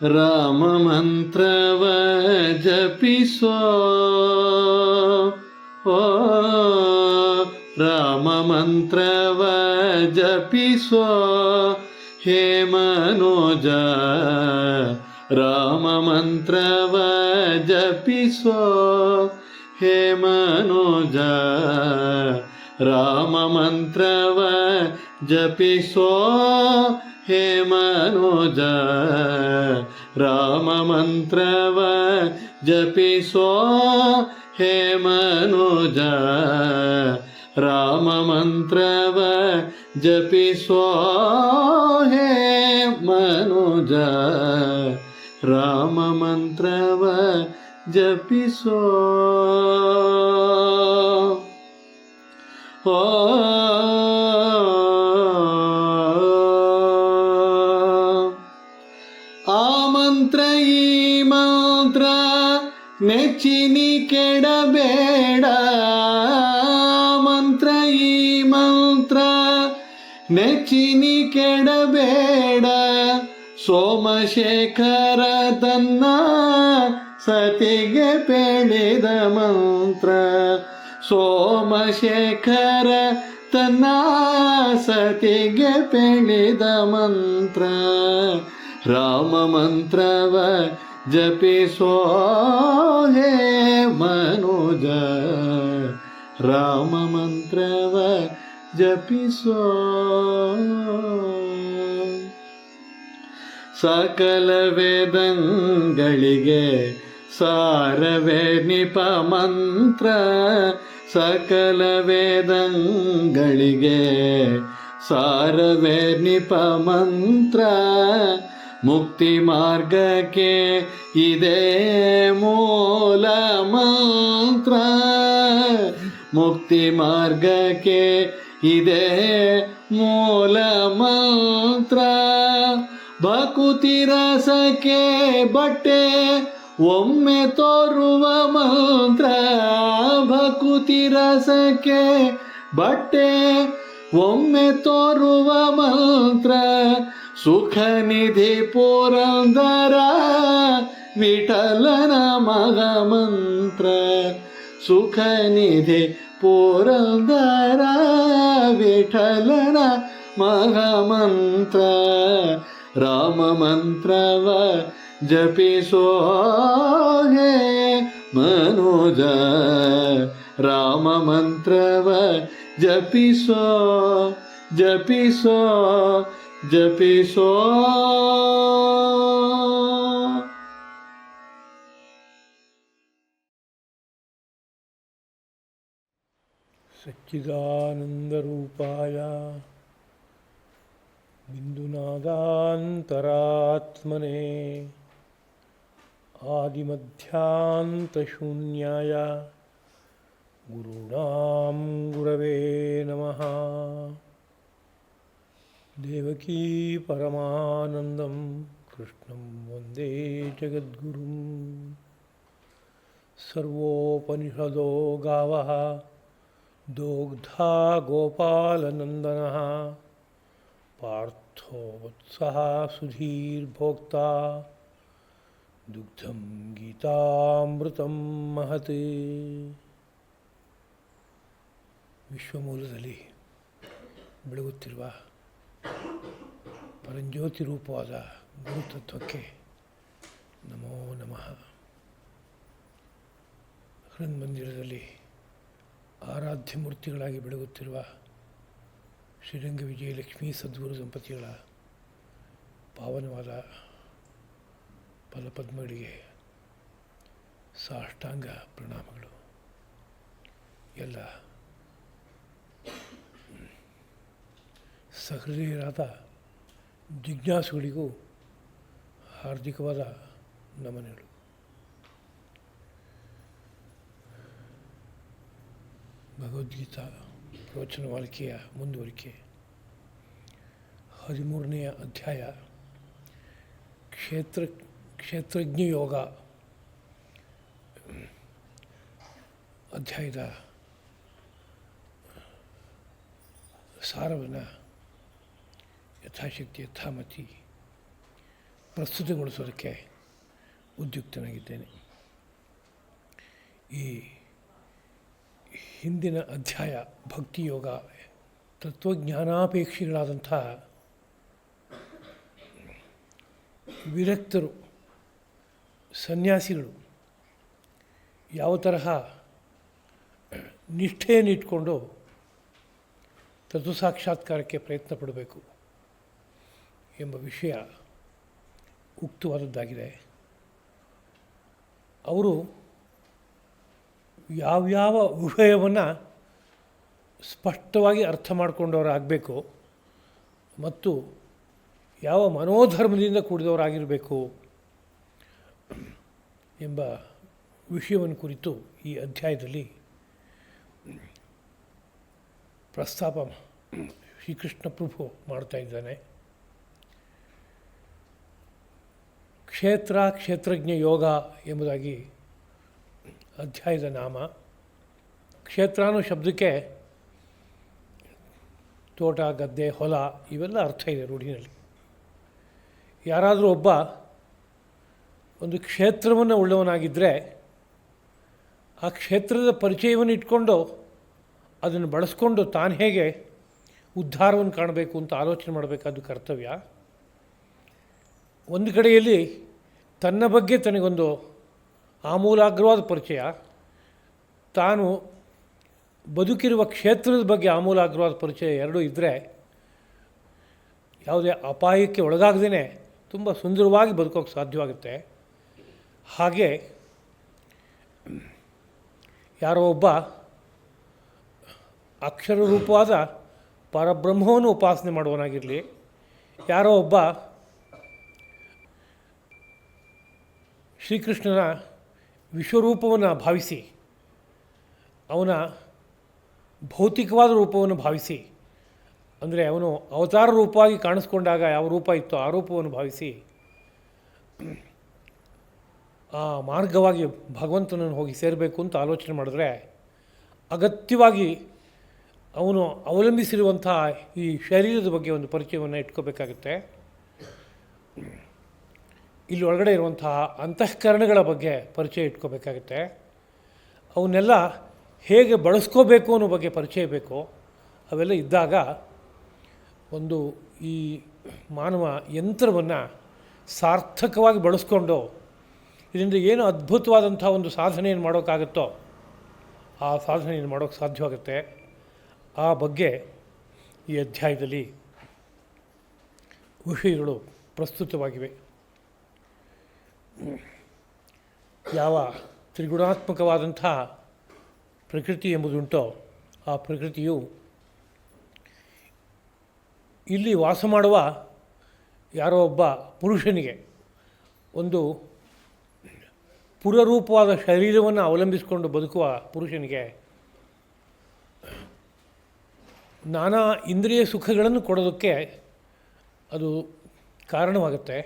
ರಾಮ ಮಂತ್ರವ ಜಪಿಸೋ ಓ ರಾಮ ಮಂತ್ರವ ಜಪಿಸೋ ಹೇ ಮನೋಜ ರಾಮ ಮಂತ್ರವ ಜಪಿಸೋ ಹೇ ಮನೋಜ ರಾಮ ಮಂತ್ರವ ಜಪಿಸೋ ಹೇ ಮನೋಜ ರಾಮ ಮಂತ್ರವ ಜಪಿಸೋ ಹೇ ಮನೋಜ ರಾಮ ಮಂತ್ರವ ಜಪಿಸೋ ಹೇ ಮನೋಜ ರಾಮ ಮಂತ್ರವ ಜಪಿಸೋ ಓ ಆ ಮಂತ್ರ ಈ ಮಂತ್ರ ನೆಚ್ಚಿನಿ ಕೆಡಬೇಡ ಮಂತ್ರ ಈ ಮಂತ್ರ ನೆಚ್ಚಿನಿ ಕೆಡಬೇಡ ಸೋಮಶೇಖರ ತನ್ನ ಸತಿಗೆ ಬೆಳೆದ ಮಂತ್ರ ಸೋಮಶೇಖರ ತನ್ನ ಸತಿಗೆ ಬೆಳೆದ ಮಂತ್ರ ರಾಮ ಮಂತ್ರವ ಜಪಿಸೋ ಹೇ ಮನೋಜ ರಾಮ ಮಂತ್ರವ ಜಪಿಸೋ ಸಕಲ ವೇದಂಗಳಿಗೆ ಸಾರವೇ ನಿಪ ಮಂತ್ರ ಸಕಲ ವೇದಂಗಳಿಗೆ ಸಾರವೇ ನಿಪ ಮಂತ್ರ ಮುಕ್ತಿ ಮಾರ್ಗಕ್ಕೆ ಇದೇ ಮೂಲ ಮಂತ್ರ ಮುಕ್ತಿ ಮಾರ್ಗಕ್ಕೆ ಇದೇ ಮೂಲ ಮಂತ್ರ ಭಕುತಿ ರಸಕ್ಕೆ ಬಟ್ಟೆ ಒಮ್ಮೆ ತೋರುವ ಮಂತ್ರ ಭಕುತಿ ರಸಕ್ಕೆ ಬಟ್ಟೆ ಒಮ್ಮೆ ತೋರುವ ಮಂತ್ರ ಸುಖ ನಿಧಿ ಪುರಂದರ ವಿಠಲನ ಮಗ ಮಂತ್ರ ಸುಖ ನಿಧಿ ಪುರಂದರ ವಿಠಲನ ಮಗ ಮಂತ್ರ ರಾಮ ಮಂತ್ರವ ಜಪಿಸೋ ಹೇ ಮನೋಜ ರಾಮ ಮಂತ್ರವ ಜಪಿಸೋ ಜಪಿಸೋ ಜಪಿಸೋ ಸಚ್ಚಿದಾನಂದರೂಪಾಯ ಬಿಂದುನಾದಾಂತರಾತ್ಮನೆ ಆದಿಮಧ್ಯಾಂತಶೂನ್ಯಾಯ ಗುರುಣಾಂ ಗುರವೇ ನಮಃ ದೇವಕೀ ಪರಮಾನಂದಂ ಕೃಷ್ಣಂ ವಂದೇ ಜಗದ್ಗುರುಂ ಸರ್ವೋಪನಿಷದೋ ಗಾವಃ ದೋಗ್ಧಾ ಗೋಪಾಲನಂದನಃ ಪಾರ್ಥೋ ವತ್ಸಃ ಸುಧೀರ್ಭೋಕ್ತಾ ದುಗ್ಧಂ ಗೀತಾಮೃತಂ ಮಹತ್. ವಿಶ್ವಮೂಲದಲ್ಲಿ ಬೆಳಗುತ್ತಿರುವ ಪರಂಜ್ಯೋತಿ ರೂಪವಾದ ಗುರುತತ್ವಕ್ಕೆ ನಮೋ ನಮಃ. ಹೃನ್ಮಂದಿರದಲ್ಲಿ ಆರಾಧ್ಯ ಮೂರ್ತಿಗಳಾಗಿ ಬೆಳಗುತ್ತಿರುವ ಶ್ರೀರಂಗ ವಿಜಯಲಕ್ಷ್ಮೀ ಸದ್ಗುರು ದಂಪತಿಗಳ ಪಾವನವಾದ ಫಲಪದ್ಮಗಳಿಗೆ ಸಾಷ್ಟಾಂಗ ಪ್ರಣಾಮಗಳು. ಎಲ್ಲ ಸಹೃದಯರಾದ ಜಿಜ್ಞಾಸುಗಳಿಗೂ ಹಾರ್ದಿಕವಾದ ನಮನಗಳು. ಭಗವದ್ಗೀತಾ ಪ್ರವಚನ ಮಾಲಿಕೆಯ ಮುಂದುವರಿಕೆ 13ನೇ ಅಧ್ಯಾಯ ಕ್ಷೇತ್ರಜ್ಞ ಯೋಗ ಅಧ್ಯಾಯದ ಸಾರವನ್ನು ಯಥಾಶಕ್ತಿ ಯಥಾಮತಿ ಪ್ರಸ್ತುತಗೊಳಿಸೋದಕ್ಕೆ ಉದ್ಯುಕ್ತನಾಗಿದ್ದೇನೆ. ಈ ಹಿಂದಿನ ಅಧ್ಯಾಯ ಭಕ್ತಿಯೋಗ ತತ್ವಜ್ಞಾನಾಪೇಕ್ಷಿಗಳಾದಂಥ ವಿರಕ್ತರು, ಸನ್ಯಾಸಿಗಳು ಯಾವ ತರಹ ನಿಷ್ಠೆಯನ್ನು ಇಟ್ಕೊಂಡು ತತ್ವ ಸಾಕ್ಷಾತ್ಕಾರಕ್ಕೆ ಪ್ರಯತ್ನ ಪಡಬೇಕು ಎಂಬ ವಿಷಯ ಉಕ್ತವಾದದ್ದಾಗಿದೆ. ಅವರು ಯಾವ್ಯಾವ ವಿಷಯವನ್ನು ಸ್ಪಷ್ಟವಾಗಿ ಅರ್ಥ ಮಾಡಿಕೊಂಡವರಾಗಬೇಕು ಮತ್ತು ಯಾವ ಮನೋಧರ್ಮದಿಂದ ಕೂಡಿದವರಾಗಿರಬೇಕು ಎಂಬ ವಿಷಯವನ್ನು ಕುರಿತು ಈ ಅಧ್ಯಾಯದಲ್ಲಿ ಪ್ರಸ್ತಾಪ ಶ್ರೀಕೃಷ್ಣ ಪ್ರಭು ಮಾಡ್ತಾ ಇದ್ದಾನೆ. ಕ್ಷೇತ್ರಜ್ಞ ಯೋಗ ಎಂಬುದಾಗಿ ಅಧ್ಯಾಯದ ನಾಮ. ಕ್ಷೇತ್ರ ಅನ್ನೋ ಶಬ್ದಕ್ಕೆ ತೋಟ, ಗದ್ದೆ, ಹೊಲ ಇವೆಲ್ಲ ಅರ್ಥ ಇದೆ ರೂಢಿನಲ್ಲಿ. ಯಾರಾದರೂ ಒಬ್ಬ ಒಂದು ಕ್ಷೇತ್ರವನ್ನು ಉಳ್ಳವನಾಗಿದ್ದರೆ ಆ ಕ್ಷೇತ್ರದ ಪರಿಚಯವನ್ನು ಇಟ್ಕೊಂಡು ಅದನ್ನು ಬಳಸ್ಕೊಂಡು ತಾನು ಹೇಗೆ ಉದ್ಧಾರವನ್ನು ಕಾಣಬೇಕು ಅಂತ ಆಲೋಚನೆ ಮಾಡಬೇಕಾದ್ದು ಕರ್ತವ್ಯ. ಒಂದು ಕಡೆಯಲ್ಲಿ ತನ್ನ ಬಗ್ಗೆ ತನಗೊಂದು ಆಮೂಲಾಗ್ರವಾದ ಪರಿಚಯ, ತಾನು ಬದುಕಿರುವ ಕ್ಷೇತ್ರದ ಬಗ್ಗೆ ಆಮೂಲಾಗ್ರವಾದ ಪರಿಚಯ ಎರಡೂ ಇದ್ದರೆ ಯಾವುದೇ ಅಪಾಯಕ್ಕೆ ಒಳಗಾಗದೇ ತುಂಬ ಸುಂದರವಾಗಿ ಬದುಕೋಕ್ಕೆ ಸಾಧ್ಯವಾಗುತ್ತೆ. ಹಾಗೆ ಯಾರೋ ಒಬ್ಬ ಅಕ್ಷರ ರೂಪವಾದ ಪರಬ್ರಹ್ಮವನ್ನು ಉಪಾಸನೆ ಮಾಡುವವನಾಗಿರಲಿ, ಯಾರೋ ಒಬ್ಬ ಶ್ರೀಕೃಷ್ಣನ ವಿಶ್ವರೂಪವನ್ನು ಭಾವಿಸಿ, ಅವನ ಭೌತಿಕವಾದ ರೂಪವನ್ನು ಭಾವಿಸಿ, ಅಂದರೆ ಅವನು ಅವತಾರ ರೂಪವಾಗಿ ಕಾಣಿಸ್ಕೊಂಡಾಗ ಯಾವ ರೂಪ ಇತ್ತೋ ಆ ರೂಪವನ್ನು ಭಾವಿಸಿ ಆ ಮಾರ್ಗವಾಗಿ ಭಗವಂತನನ್ನು ಹೋಗಿ ಸೇರಬೇಕು ಅಂತ ಆಲೋಚನೆ ಮಾಡಿದ್ರೆ ಅಗತ್ಯವಾಗಿ ಅವನು ಅವಲಂಬಿಸಿರುವಂಥ ಈ ಶರೀರದ ಬಗ್ಗೆ ಒಂದು ಪರಿಚಯವನ್ನು ಇಟ್ಕೋಬೇಕಾಗುತ್ತೆ. ಇಲ್ಲಿ ಒಳಗಡೆ ಇರುವಂತಹ ಅಂತಃಕರಣಗಳ ಬಗ್ಗೆ ಪರಿಚಯ ಇಟ್ಕೋಬೇಕಾಗುತ್ತೆ. ಅವನ್ನೆಲ್ಲ ಹೇಗೆ ಬಳಸ್ಕೋಬೇಕು ಅನ್ನೋ ಬಗ್ಗೆ ಪರಿಚಯ ಬೇಕು. ಅವೆಲ್ಲ ಇದ್ದಾಗ ಒಂದು ಈ ಮಾನವ ಯಂತ್ರವನ್ನು ಸಾರ್ಥಕವಾಗಿ ಬಳಸ್ಕೊಂಡು ಇದರಿಂದ ಏನು ಅದ್ಭುತವಾದಂಥ ಒಂದು ಸಾಧನೆಯನ್ನು ಮಾಡೋಕ್ಕಾಗುತ್ತೋ ಆ ಸಾಧನೆಯನ್ನು ಮಾಡೋಕ್ಕೆ ಸಾಧ್ಯವಾಗುತ್ತೆ. ಆ ಬಗ್ಗೆ ಈ ಅಧ್ಯಾಯದಲ್ಲಿ ವಿಷಯಗಳು ಪ್ರಸ್ತುತವಾಗಿವೆ. ಯಾವ ತ್ರಿಗುಣಾತ್ಮಕವಾದಂಥ ಪ್ರಕೃತಿ ಎಂಬುದುಂಟೋ ಆ ಪ್ರಕೃತಿಯು ಇಲ್ಲಿ ವಾಸ ಮಾಡುವ ಯಾರೋ ಒಬ್ಬ ಪುರುಷನಿಗೆ ಒಂದು ಪುರರೂಪವಾದ ಶರೀರವನ್ನು ಅವಲಂಬಿಸಿಕೊಂಡು ಬದುಕುವ ಪುರುಷನಿಗೆ ನಾನಾ ಇಂದ್ರಿಯ ಸುಖಗಳನ್ನು ಕೊಡೋದಕ್ಕೆ ಅದು ಕಾರಣವಾಗುತ್ತೆ.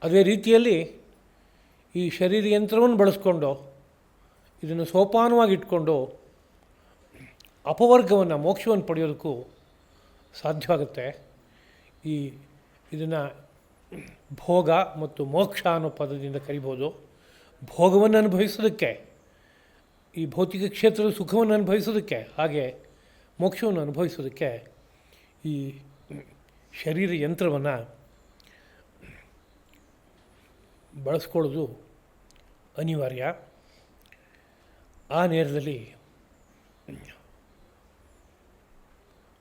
ಅದೇ ರೀತಿಯಲ್ಲಿ ಈ ಶರೀರ ಯಂತ್ರವನ್ನು ಬಳಸ್ಕೊಂಡು ಇದನ್ನು ಸೋಪಾನವಾಗಿ ಇಟ್ಕೊಂಡು ಅಪವರ್ಗವನ್ನು, ಮೋಕ್ಷವನ್ನು ಪಡೆಯೋದಕ್ಕೂ ಸಾಧ್ಯವಾಗುತ್ತೆ. ಇದನ್ನು ಭೋಗ ಮತ್ತು ಮೋಕ್ಷ ಅನ್ನೋ ಪದದಿಂದ ಕರಿಬೋದು. ಭೋಗವನ್ನು ಅನುಭವಿಸೋದಕ್ಕೆ, ಈ ಭೌತಿಕ ಕ್ಷೇತ್ರದ ಸುಖವನ್ನು ಅನುಭವಿಸೋದಕ್ಕೆ, ಹಾಗೆ ಮೋಕ್ಷವನ್ನು ಅನುಭವಿಸೋದಕ್ಕೆ ಈ ಶರೀರ ಯಂತ್ರವನ್ನು ಬಳಸ್ಕೊಳ್ಳೋದು ಅನಿವಾರ್ಯ. ಆ ನೇರದಲ್ಲಿ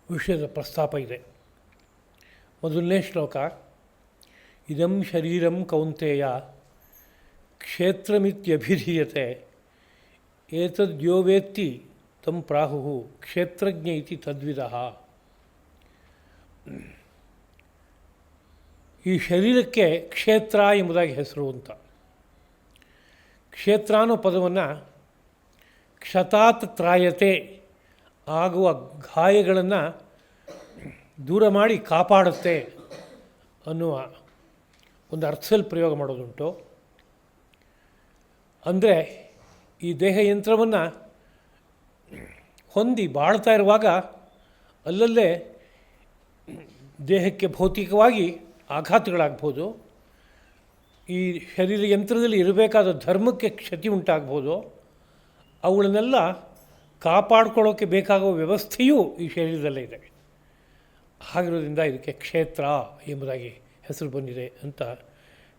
ವಿಷಯದ ಪ್ರಸ್ತಾಪ ಇದೆ. ಮೊದಲನೇ ಶ್ಲೋಕ, ಇದಂ ಶರೀರಂ ಕೌಂತೆಯ ಕ್ಷೇತ್ರಮಿತ್ಯಭಿಧೀಯತೆ ಏತದ್ಯೋ ವೇತ್ತಿ ತಂ ಪ್ರಾಹುಃ ಕ್ಷೇತ್ರಜ್ಞ ಇತಿ ತದ್ವಿದಃ. ಈ ಶರೀರಕ್ಕೆ ಕ್ಷೇತ್ರ ಎಂಬುದಾಗಿ ಹೆಸರು ಅಂತ. ಕ್ಷೇತ್ರ ಅನ್ನೋ ಪದವನ್ನು ಕ್ಷತಾತ್ ತ್ರಾಯತೆ, ಆಗುವ ಗಾಯಗಳನ್ನು ದೂರ ಮಾಡಿ ಕಾಪಾಡುತ್ತೆ ಅನ್ನುವ ಒಂದು ಅರ್ಥದಲ್ಲಿ ಪ್ರಯೋಗ ಮಾಡೋದುಂಟು. ಅಂದರೆ ಈ ದೇಹ ಯಂತ್ರವನ್ನು ಹೊಂದಿ ಬಾಳ್ತಾ ಇರುವಾಗ ಅಲ್ಲಲ್ಲೇ ದೇಹಕ್ಕೆ ಭೌತಿಕವಾಗಿ ಆಘಾತಗಳಾಗ್ಬೋದು. ಈ ಶರೀರ ಯಂತ್ರದಲ್ಲಿ ಇರಬೇಕಾದ ಧರ್ಮಕ್ಕೆ ಕ್ಷತಿ ಉಂಟಾಗ್ಬೋದು. ಅವುಗಳನ್ನೆಲ್ಲ ಕಾಪಾಡ್ಕೊಳ್ಳೋಕ್ಕೆ ಬೇಕಾಗುವ ವ್ಯವಸ್ಥೆಯೂ ಈ ಶರೀರದಲ್ಲೇ ಇದೆ. ಹಾಗಿರೋದ್ರಿಂದ ಇದಕ್ಕೆ ಕ್ಷೇತ್ರ ಎಂಬುದಾಗಿ ಹೆಸರು ಬಂದಿದೆ ಅಂತ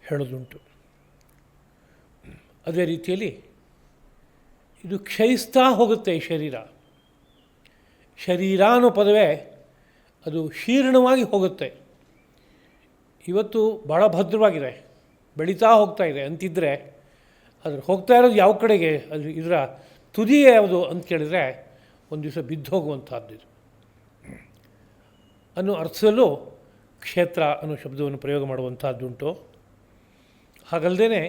ಹೇಳೋದುಂಟು. ಅದೇ ರೀತಿಯಲ್ಲಿ ಇದು ಕ್ಷಯಿಸ್ತಾ ಹೋಗುತ್ತೆ. ಈ ಶರೀರ ಅನ್ನೋ ಪದವೇ ಅದು ಶೀರ್ಣವಾಗಿ ಹೋಗುತ್ತೆ. ಇವತ್ತು ಭಾಳ ಭದ್ರವಾಗಿದೆ, ಬೆಳೀತಾ ಹೋಗ್ತಾ ಇದೆ ಅಂತಿದ್ದರೆ ಅದ್ರ ಹೋಗ್ತಾ ಇರೋದು ಯಾವ ಕಡೆಗೆ, ಅದು ಇದರ ತುದಿ ಯಾವುದು ಅಂತ ಕೇಳಿದರೆ ಒಂದು ದಿವಸ ಬಿದ್ದು ಹೋಗುವಂಥದ್ದು ಇದು ಅನ್ನೋ ಅರ್ಥದಲ್ಲೂ ಕ್ಷೇತ್ರ ಅನ್ನೋ ಶಬ್ದವನ್ನು ಪ್ರಯೋಗ ಮಾಡುವಂಥದ್ದುಂಟು. ಹಾಗಲ್ಲದೇ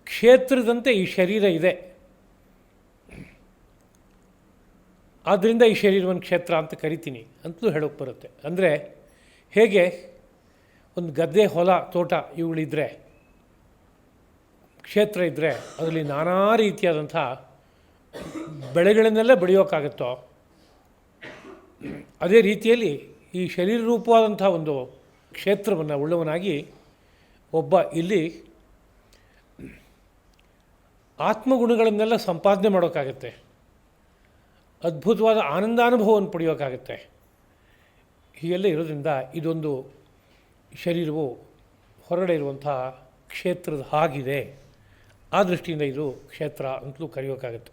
ಕ್ಷೇತ್ರದಂತೆ ಈ ಶರೀರ ಇದೆ, ಆದ್ದರಿಂದ ಈ ಶರೀರವನ್ನು ಕ್ಷೇತ್ರ ಅಂತ ಕರಿತೀನಿ ಅಂತಲೂ ಹೇಳೋಕ್ಕೆ ಬರುತ್ತೆ. ಅಂದರೆ ಹೇಗೆ ಒಂದು ಗದ್ದೆ, ಹೊಲ, ತೋಟ ಇವುಗಳಿದ್ದರೆ, ಕ್ಷೇತ್ರ ಇದ್ದರೆ ಅದರಲ್ಲಿ ನಾನಾ ರೀತಿಯಾದಂಥ ಬೆಳೆಗಳನ್ನೆಲ್ಲ ಬೆಳೆಯೋಕ್ಕಾಗುತ್ತೋ, ಅದೇ ರೀತಿಯಲ್ಲಿ ಈ ಶರೀರ ರೂಪವಾದಂಥ ಒಂದು ಕ್ಷೇತ್ರವನ್ನು ಉಳ್ಳವನಾಗಿ ಒಬ್ಬ ಇಲ್ಲಿ ಆತ್ಮಗುಣಗಳನ್ನೆಲ್ಲ ಸಂಪಾದನೆ ಮಾಡೋಕ್ಕಾಗತ್ತೆ, ಅದ್ಭುತವಾದ ಆನಂದಾನುಭವವನ್ನು ಪಡೆಯೋಕ್ಕಾಗತ್ತೆ. ಹೀಗೆಲ್ಲ ಇರೋದ್ರಿಂದ ಇದೊಂದು ಶರೀರವು ಹೊರಗಡೆ ಇರುವಂಥ ಕ್ಷೇತ್ರದ ಹಾಗಿದೆ. ಆ ದೃಷ್ಟಿಯಿಂದ ಇದು ಕ್ಷೇತ್ರ ಅಂತಲೂ ಕರೆಯೋಕ್ಕಾಗತ್ತೆ.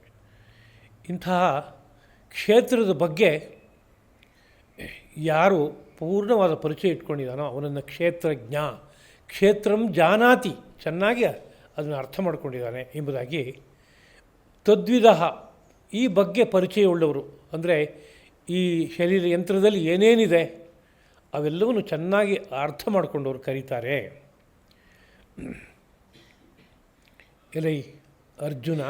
ಇಂತಹ ಕ್ಷೇತ್ರದ ಬಗ್ಗೆ ಯಾರು ಪೂರ್ಣವಾದ ಪರಿಚಯ ಇಟ್ಕೊಂಡಿದ್ದಾನೋ ಅವನನ್ನು ಕ್ಷೇತ್ರಜ್ಞ, ಕ್ಷೇತ್ರಂ ಜಾನಾತಿ, ಚೆನ್ನಾಗಿ ಅದನ್ನು ಅರ್ಥ ಮಾಡ್ಕೊಂಡಿದ್ದಾನೆ ಎಂಬುದಾಗಿ ತದ್ವಿಧ, ಈ ಬಗ್ಗೆ ಪರಿಚಯ ಉಳ್ಳವರು, ಅಂದರೆ ಈ ಶರೀರ ಯಂತ್ರದಲ್ಲಿ ಏನೇನಿದೆ ಅವೆಲ್ಲವನ್ನು ಚೆನ್ನಾಗಿ ಅರ್ಥ ಮಾಡಿಕೊಂಡವರು ಕರೀತಾರೆ. ಎಲೈ ಅರ್ಜುನ,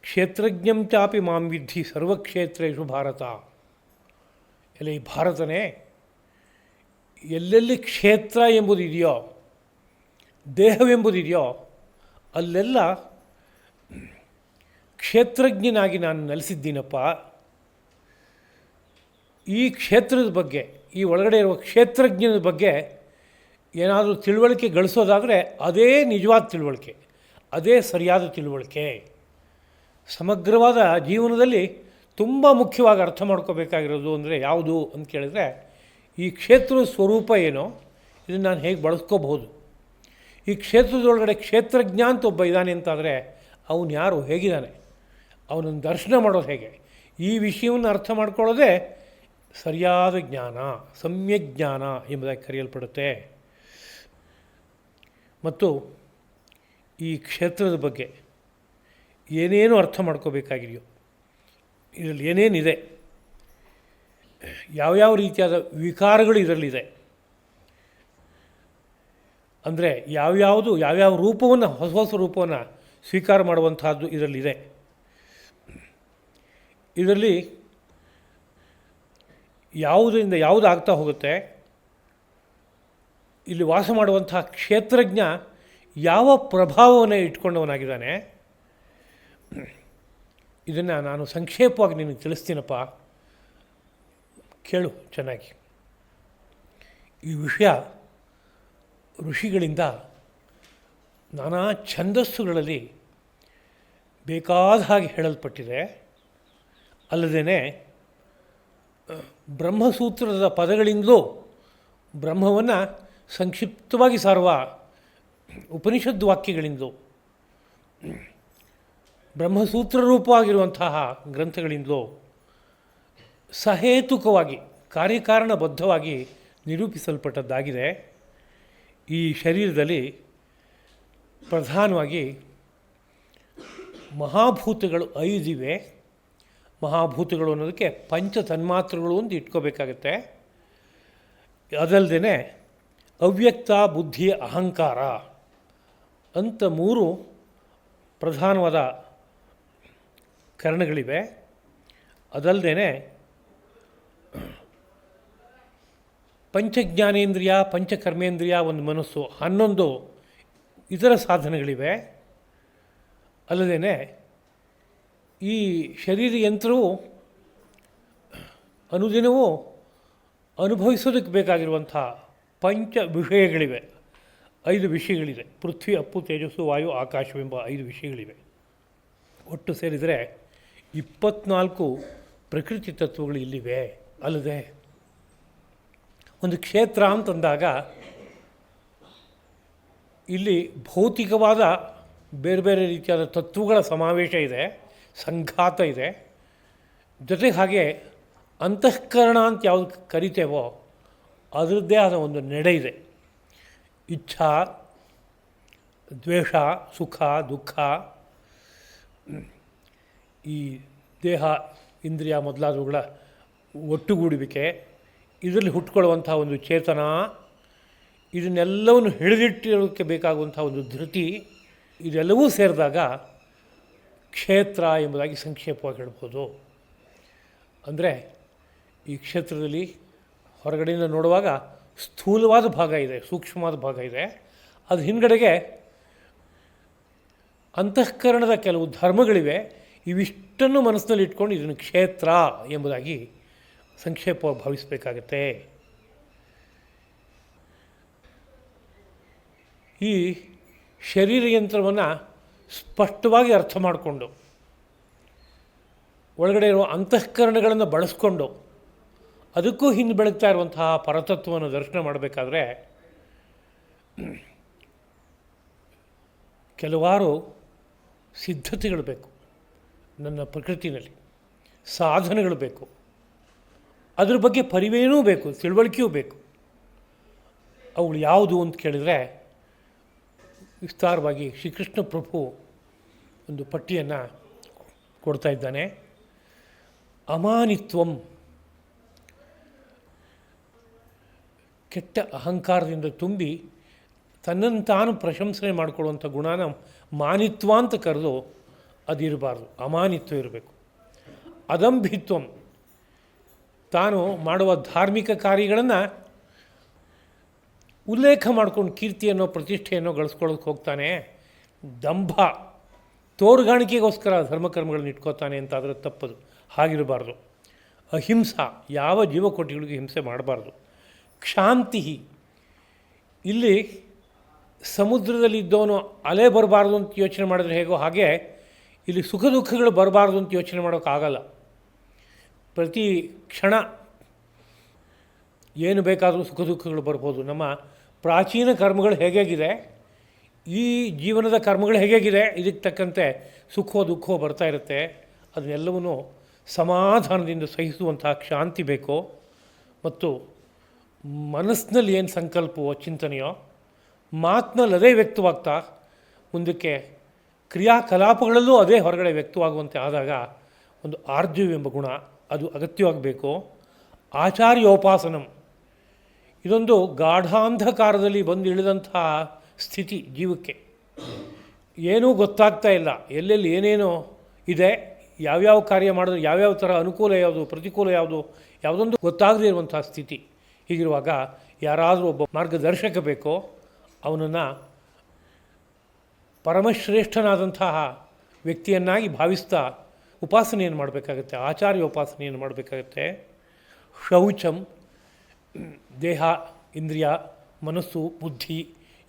ಕ್ಷೇತ್ರಜ್ಞಂ ಚಾಪಿ ಮಾಂ ವಿದ್ಧಿ ಸರ್ವಕ್ಷೇತ್ರೇಷು ಭಾರತ. ಎಲೈ ಭಾರತನೇ, ಎಲ್ಲೆಲ್ಲಿ ಕ್ಷೇತ್ರ ಎಂಬುದಿದೆಯೋ, ದೇಹವೆಂಬುದಿದೆಯೋ ಅಲ್ಲೆಲ್ಲ ಕ್ಷೇತ್ರಜ್ಞನಾಗಿ ನಾನು ನೆಲೆಸಿದ್ದೀನಪ್ಪ. ಈ ಕ್ಷೇತ್ರದ ಬಗ್ಗೆ, ಈ ಒಳಗಡೆ ಇರುವ ಕ್ಷೇತ್ರಜ್ಞನ ಬಗ್ಗೆ ಏನಾದರೂ ತಿಳುವಳಿಕೆ ಗಳಿಸೋದಾದರೆ ಅದೇ ನಿಜವಾದ ತಿಳುವಳಿಕೆ, ಅದೇ ಸರಿಯಾದ ತಿಳುವಳಿಕೆ. ಸಮಗ್ರವಾದ ಜೀವನದಲ್ಲಿ ತುಂಬ ಮುಖ್ಯವಾಗಿ ಅರ್ಥ ಮಾಡ್ಕೋಬೇಕಾಗಿರೋದು ಅಂದರೆ ಯಾವುದು ಅಂತ ಕೇಳಿದರೆ, ಈ ಕ್ಷೇತ್ರದ ಸ್ವರೂಪ ಏನೋ, ಇದನ್ನು ನಾನು ಹೇಗೆ ಬಳಸ್ಕೋಬಹುದು, ಈ ಕ್ಷೇತ್ರದೊಳಗಡೆ ಕ್ಷೇತ್ರಜ್ಞ ಅಂತ ಒಬ್ಬ ಇದ್ದಾನೆ ಅಂತಾದರೆ ಅವನು ಯಾರು, ಹೇಗಿದ್ದಾನೆ, ಅವನನ್ನು ದರ್ಶನ ಮಾಡೋದು ಹೇಗೆ, ಈ ವಿಷಯವನ್ನು ಅರ್ಥ ಮಾಡ್ಕೊಳ್ಳೋದೇ ಸರಿಯಾದ ಜ್ಞಾನ, ಸಮ್ಯಕ್ ಜ್ಞಾನ ಎಂಬುದಾಗಿ ಕರೆಯಲ್ಪಡುತ್ತೆ. ಮತ್ತು ಈ ಕ್ಷೇತ್ರದ ಬಗ್ಗೆ ಏನೇನು ಅರ್ಥ ಮಾಡ್ಕೋಬೇಕಾಗಿದೆಯೋ, ಇದರಲ್ಲಿ ಏನೇನಿದೆ, ಯಾವ್ಯಾವ ರೀತಿಯಾದ ವಿಕಾರಗಳು ಇದರಲ್ಲಿದೆ, ಅಂದರೆ ಯಾವ್ಯಾವ ರೂಪವನ್ನು, ಹೊಸ ಹೊಸ ರೂಪವನ್ನು ಸ್ವೀಕಾರ ಮಾಡುವಂತಹದ್ದು ಇದರಲ್ಲಿದೆ. ಇದರಲ್ಲಿ ಯಾವುದರಿಂದ ಯಾವುದು ಆಗ್ತಾ ಹೋಗುತ್ತೆ, ಇಲ್ಲಿ ವಾಸ ಮಾಡುವಂತಹ ಕ್ಷೇತ್ರಜ್ಞ ಯಾವ ಪ್ರಭಾವವನ್ನು ಇಟ್ಕೊಂಡವನಾಗಿದ್ದಾನೆ, ಇದನ್ನು ನಾನು ಸಂಕ್ಷೇಪವಾಗಿ ನಿನಗೆ ತಿಳಿಸ್ತೀನಪ್ಪ, ಕೇಳು ಚೆನ್ನಾಗಿ. ಈ ವಿಷಯ ಋಷಿಗಳಿಂದ ನಾನಾ ಛಂದಸ್ಸುಗಳಲ್ಲಿ ಬೇಕಾದ ಹಾಗೆ ಹೇಳಲ್ಪಟ್ಟಿದೆ. ಅಲ್ಲದೇ ಬ್ರಹ್ಮಸೂತ್ರದ ಪದಗಳಿಂದಲೂ ಬ್ರಹ್ಮವನ್ನು ಸಂಕ್ಷಿಪ್ತವಾಗಿ ಸಾರುವ ಉಪನಿಷದ್ ವಾಕ್ಯಗಳಿಂದಲೂ, ಬ್ರಹ್ಮಸೂತ್ರ ರೂಪವಾಗಿರುವಂತಹ ಗ್ರಂಥಗಳಿಂದಲೂ ಸಹೇತುಕವಾಗಿ, ಕಾರ್ಯಕಾರಣಬದ್ಧವಾಗಿ ನಿರೂಪಿಸಲ್ಪಟ್ಟದ್ದಾಗಿದೆ. ಈ ಶರೀರದಲ್ಲಿ ಪ್ರಧಾನವಾಗಿ ಮಹಾಭೂತಗಳು 5 ಇವೆ. ಮಹಾಭೂತಗಳು ಅನ್ನೋದಕ್ಕೆ ಪಂಚ ತನ್ಮಾತ್ರಗಳು ಅಂತ ಇಟ್ಕೋಬೇಕಾಗತ್ತೆ. ಅದಲ್ಲದೆ ಅವ್ಯಕ್ತ, ಬುದ್ಧಿ, ಅಹಂಕಾರ ಅಂತ 3 ಪ್ರಧಾನವಾದ ಕರಣಗಳಿವೆ. ಅದಲ್ಲದೆ ಪಂಚಜ್ಞಾನೇಂದ್ರಿಯ, ಪಂಚಕರ್ಮೇಂದ್ರಿಯ, ಒಂದು ಮನಸ್ಸು, 11 ಇತರ ಸಾಧನಗಳಿವೆ. ಅಲ್ಲದೆ ಈ ಶರೀರ ಯಂತ್ರವು ಅನುದಿನವೂ ಅನುಭವಿಸೋದಕ್ಕೆ ಬೇಕಾಗಿರುವಂಥ ಪಂಚ ವಿಷಯಗಳಿವೆ. 5 ವಿಷಯಗಳಿದೆ. ಪೃಥ್ವಿ, ಅಪ್ಪು, ತೇಜಸ್ಸು, ವಾಯು, ಆಕಾಶವೆಂಬ 5 ವಿಷಯಗಳಿವೆ. ಒಟ್ಟು ಸೇರಿದರೆ 24 ಪ್ರಕೃತಿ ತತ್ವಗಳು ಇಲ್ಲಿವೆ. ಅಲ್ಲದೆ ಒಂದು ಕ್ಷೇತ್ರ ಅಂತಂದಾಗ ಇಲ್ಲಿ ಭೌತಿಕವಾದ ಬೇರೆ ಬೇರೆ ರೀತಿಯಾದ ತತ್ವಗಳ ಸಮಾವೇಶ ಇದೆ, ಸಂಘಾತ ಇದೆ. ಜೊತೆಗೆ ಹಾಗೆ ಅಂತಃಕರಣ ಅಂತ ಯಾವುದು ಕರಿತೇವೋ ಅದರದ್ದೇ ಆದ ಒಂದು ನಡೆ ಇದೆ. ಇಚ್ಛಾ, ದ್ವೇಷ, ಸುಖ, ದುಃಖ, ಈ ದೇಹ, ಇಂದ್ರಿಯ ಮೊದಲಾದವುಗಳ ಒಟ್ಟುಗೂಡುವಿಕೆ, ಇದರಲ್ಲಿ ಹುಟ್ಟುಕೊಳ್ಳುವಂಥ ಒಂದು ಚೇತನ, ಇದನ್ನೆಲ್ಲವನ್ನು ಹಿಡಿದಿಟ್ಟಿರೋಕ್ಕೆ ಬೇಕಾಗುವಂಥ ಒಂದು ಧೃತಿ, ಇದೆಲ್ಲವೂ ಸೇರಿದಾಗ ಕ್ಷೇತ್ರ ಎಂಬುದಾಗಿ ಸಂಕ್ಷೇಪವಾಗಿ ಹೇಳ್ಬೋದು. ಅಂದರೆ ಈ ಕ್ಷೇತ್ರದಲ್ಲಿ ಹೊರಗಡೆಯಿಂದ ನೋಡುವಾಗ ಸ್ಥೂಲವಾದ ಭಾಗ ಇದೆ, ಸೂಕ್ಷ್ಮವಾದ ಭಾಗ ಇದೆ. ಅದು ಹಿಂದುಗಡೆಗೆ ಅಂತಃಕರಣದ ಕೆಲವು ಧರ್ಮಗಳಿವೆ. ಇವಿಷ್ಟನ್ನು ಮನಸ್ಸಿನಲ್ಲಿ ಇಟ್ಕೊಂಡು ಇದನ್ನು ಕ್ಷೇತ್ರ ಎಂಬುದಾಗಿ ಸಂಕ್ಷೇಪವಾಗಿ ಭಾವಿಸಬೇಕಾಗತ್ತೆ. ಈ ಶರೀರ ಯಂತ್ರವನ್ನು ಸ್ಪಷ್ಟವಾಗಿ ಅರ್ಥ ಮಾಡಿಕೊಂಡು ಒಳಗಡೆ ಇರುವ ಅಂತಃಕರಣಗಳನ್ನು ಬಳಸ್ಕೊಂಡು ಅದಕ್ಕೂ ಹಿಂದೆ ಬೆಳಗ್ತಾ ಇರುವಂತಹ ಪರತತ್ವವನ್ನು ದರ್ಶನ ಮಾಡಬೇಕಾದ್ರೆ ಕೆಲವಾರು ಸಿದ್ಧತೆಗಳು ಬೇಕು. ನನ್ನ ಪ್ರಕೃತಿನಲ್ಲಿ ಸಾಧನೆಗಳು ಬೇಕು, ಅದ್ರ ಬಗ್ಗೆ ಪರಿವೇನೂ ಬೇಕು, ತಿಳುವಳಿಕೆಯೂ ಬೇಕು. ಅವುಗಳು ಯಾವುದು ಅಂತ ಕೇಳಿದರೆ ವಿಸ್ತಾರವಾಗಿ ಶ್ರೀಕೃಷ್ಣ ಪ್ರಭು ಒಂದು ಪಟ್ಟಿಯನ್ನು ಕೊಡ್ತಾ ಇದ್ದಾನೆ. ಅಮಾನಿತ್ವಂ, ಕೆಟ್ಟ ಅಹಂಕಾರದಿಂದ ತುಂಬಿ ತನ್ನನ್ನು ತಾನು ಪ್ರಶಂಸನೆ ಮಾಡಿಕೊಳ್ಳುವಂಥ ಗುಣನ ಮಾನಿತ್ವ ಅಂತ ಕರೆದು ಅದಿರಬಾರ್ದು, ಅಮಾನಿತ್ವ ಇರಬೇಕು. ಅದಂಭಿತ್ವಂ, ತಾನು ಮಾಡುವ ಧಾರ್ಮಿಕ ಕಾರ್ಯಗಳನ್ನು ಉಲ್ಲೇಖ ಮಾಡ್ಕೊಂಡು ಕೀರ್ತಿಯನ್ನು ಪ್ರತಿಷ್ಠೆಯನ್ನು ಗಳಿಸ್ಕೊಳ್ಳೋಕೆ ಹೋಗ್ತಾನೆ. ದಂಭ, ತೋರ್ಗಾಣಿಕೆಗೋಸ್ಕರ ಧರ್ಮಕರ್ಮಗಳನ್ನು ಇಟ್ಕೋತಾನೆ ಅಂತ ಅದರ ತಪ್ಪದು, ಹಾಗಿರಬಾರ್ದು. ಅಹಿಂಸಾ, ಯಾವ ಜೀವಕೋಟಿಗಳಿಗೂ ಹಿಂಸೆ ಮಾಡಬಾರ್ದು. ಕ್ಷಾಂತಿ, ಇಲ್ಲಿ ಸಮುದ್ರದಲ್ಲಿ ಇದ್ದವನು ಅಲೆ ಬರಬಾರ್ದು ಅಂತ ಯೋಚನೆ ಮಾಡಿದ್ರೆ ಹೇಗೋ ಹಾಗೆ ಇಲ್ಲಿ ಸುಖ ದುಃಖಗಳು ಬರಬಾರ್ದು ಅಂತ ಯೋಚನೆ ಮಾಡೋಕ್ಕಾಗಲ್ಲ. ಪ್ರತಿ ಕ್ಷಣ ಏನು ಬೇಕಾದರೂ ಸುಖ ದುಃಖಗಳು ಬರ್ಬೋದು. ನಮ್ಮ ಪ್ರಾಚೀನ ಕರ್ಮಗಳು ಹೇಗಿದೆ, ಈ ಜೀವನದ ಕರ್ಮಗಳು ಹೇಗಿದೆ, ಇದಕ್ಕೆ ತಕ್ಕಂತೆ ಸುಖವೋ ದುಃಖವೋ ಬರ್ತಾ ಇರುತ್ತೆ. ಅದನ್ನೆಲ್ಲವೂ ಸಮಾಧಾನದಿಂದ ಸಹಿಸುವಂತಹ ಕ್ಷಾಂತಿ ಬೇಕು. ಮತ್ತು ಮನಸ್ಸಿನಲ್ಲಿ ಏನು ಸಂಕಲ್ಪವೋ ಚಿಂತನೆಯೋ ಮಾತಿನಲ್ಲಿ ಅದೇ ವ್ಯಕ್ತವಾಗ್ತಾ ಮುಂದಕ್ಕೆ ಕ್ರಿಯಾಕಲಾಪಗಳಲ್ಲೂ ಅದೇ ಹೊರಗಡೆ ವ್ಯಕ್ತವಾಗುವಂತೆ ಆದಾಗ ಒಂದು ಆರ್ಜವ್ಯವೆಂಬ ಗುಣ ಅದು ಅಗತ್ಯವಾಗಬೇಕು. ಆಚಾರ್ಯೋಪಾಸನಂ, ಇದೊಂದು ಗಾಢಾಂಧಕಾರದಲ್ಲಿ ಬಂದು ಇಳಿದಂತಹ ಸ್ಥಿತಿ ಜೀವಕ್ಕೆ. ಏನೂ ಗೊತ್ತಾಗ್ತಾ ಇಲ್ಲ, ಎಲ್ಲೆಲ್ಲಿ ಏನೇನೋ ಇದೆ, ಯಾವ್ಯಾವ ಕಾರ್ಯ ಮಾಡಿದ್ರೆ ಯಾವ್ಯಾವ ಥರ ಅನುಕೂಲ ಯಾವುದು ಪ್ರತಿಕೂಲ ಯಾವುದು ಯಾವುದೊಂದು ಗೊತ್ತಾಗದೇ ಇರುವಂಥ ಸ್ಥಿತಿ. ಹೀಗಿರುವಾಗ ಯಾರಾದರೂ ಒಬ್ಬ ಮಾರ್ಗದರ್ಶಕ ಬೇಕೋ, ಅವನನ್ನು ಪರಮಶ್ರೇಷ್ಠನಾದಂತಹ ವ್ಯಕ್ತಿಯನ್ನಾಗಿ ಭಾವಿಸ್ತಾ ಉಪಾಸನೆಯನ್ನು ಮಾಡಬೇಕಾಗತ್ತೆ, ಆಚಾರ್ಯ ಉಪಾಸನೆಯನ್ನು ಮಾಡಬೇಕಾಗತ್ತೆ. ಶೌಚಂ, ದೇಹ, ಇಂದ್ರಿಯ, ಮನಸ್ಸು, ಬುದ್ಧಿ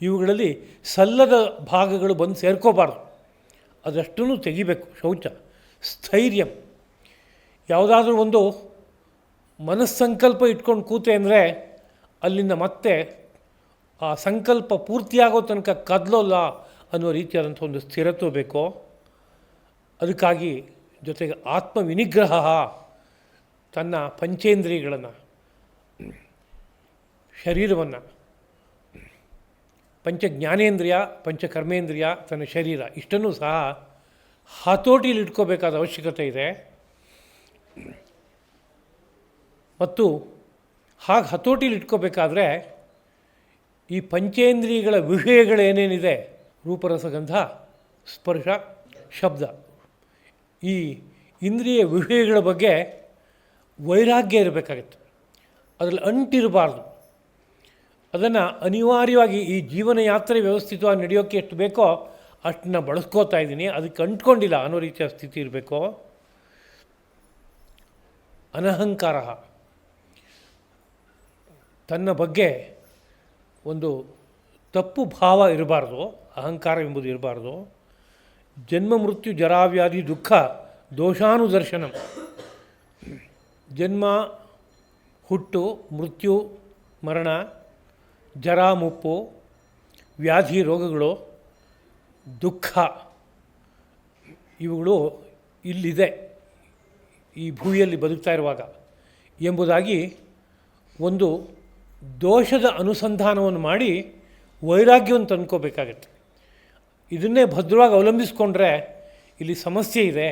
ಇವುಗಳಲ್ಲಿ ಸಲ್ಲದ ಭಾಗಗಳು ಬಂದು ಸೇರ್ಕೋಬಾರ್ದು, ಅದಷ್ಟನ್ನು ತೆಗಿಬೇಕು. ಶೌಚ. ಸ್ಥೈರ್ಯಂ, ಯಾವುದಾದ್ರೂ ಒಂದು ಮನಸ್ಸಂಕಲ್ಪ ಇಟ್ಕೊಂಡು ಕೂತೆ ಅಂದರೆ ಅಲ್ಲಿಂದ ಮತ್ತೆ ಆ ಸಂಕಲ್ಪ ಪೂರ್ತಿಯಾಗೋ ತನಕ ಕದಲೋಲ್ಲ ಅನ್ನೋ ರೀತಿಯಾದಂಥ ಒಂದು ಸ್ಥಿರತ್ವ ಬೇಕು. ಅದಕ್ಕಾಗಿ ಜೊತೆಗೆ ಆತ್ಮವಿನಿಗ್ರಹ, ತನ್ನ ಪಂಚೇಂದ್ರಿಯಗಳನ್ನು, ಶರೀರವನ್ನು, ಪಂಚಜ್ಞಾನೇಂದ್ರಿಯ, ಪಂಚಕರ್ಮೇಂದ್ರಿಯ, ತನ್ನ ಶರೀರ ಇಷ್ಟನ್ನೂ ಸಹ ಹತೋಟಿಯಲ್ಲಿ ಇಟ್ಕೋಬೇಕಾದ ಅವಶ್ಯಕತೆ ಇದೆ. ಮತ್ತು ಹಾಗೆ ಹತೋಟಿಯಲ್ಲಿ ಇಟ್ಕೋಬೇಕಾದ್ರೆ ಈ ಪಂಚೇಂದ್ರಿಯಗಳ ವಿಷಯಗಳೇನೇನಿದೆ, ರೂಪರಸಗಂಧ, ಸ್ಪರ್ಶ, ಶಬ್ದ, ಈ ಇಂದ್ರಿಯ ವಿಷಯಗಳ ಬಗ್ಗೆ ವೈರಾಗ್ಯ ಇರಬೇಕಾಗಿತ್ತು. ಅದರಲ್ಲಿ ಅಂಟಿರಬಾರ್ದು. ಅದನ್ನು ಅನಿವಾರ್ಯವಾಗಿ ಈ ಜೀವನ ಯಾತ್ರೆ ವ್ಯವಸ್ಥಿತವಾಗಿ ನಡೆಯೋಕ್ಕೆ ಎಷ್ಟು ಬೇಕೋ ಅಷ್ಟನ್ನ ಬಳಸ್ಕೋತಾ ಇದ್ದೀನಿ, ಅದಕ್ಕೆ ಅಂಟ್ಕೊಂಡಿಲ್ಲ ಅನ್ನೋ ರೀತಿಯ ಸ್ಥಿತಿ ಇರಬೇಕು. ಅನಹಂಕಾರ, ತನ್ನ ಬಗ್ಗೆ ಒಂದು ತಪ್ಪು ಭಾವ ಇರಬಾರ್ದು, ಅಹಂಕಾರ ಎಂಬುದು ಇರಬಾರ್ದು. ಜನ್ಮ ಮೃತ್ಯು ಜರಾವ್ಯಾಧಿ ದುಃಖ ದೋಷಾನುದರ್ಶನಂ. ಜನ್ಮ, ಹುಟ್ಟು, ಮೃತ್ಯು, ಮರಣ, ಜರ, ಮುಪ್ಪು, ವ್ಯಾಧಿ, ರೋಗಗಳು, ದುಃಖ ಇವುಗಳು ಇಲ್ಲಿದೆ ಈ ಭೂಮಿಯಲ್ಲಿ ಬದುಕ್ತಾ ಇರುವಾಗ ಎಂಬುದಾಗಿ ಒಂದು ದೋಷದ ಅನುಸಂಧಾನವನ್ನು ಮಾಡಿ ವೈರಾಗ್ಯವನ್ನು ತಂದ್ಕೋಬೇಕಾಗತ್ತೆ. ಇದನ್ನೇ ಭದ್ರವಾಗಿ ಅವಲಂಬಿಸ್ಕೊಂಡ್ರೆ ಇಲ್ಲಿ ಸಮಸ್ಯೆ ಇದೆ,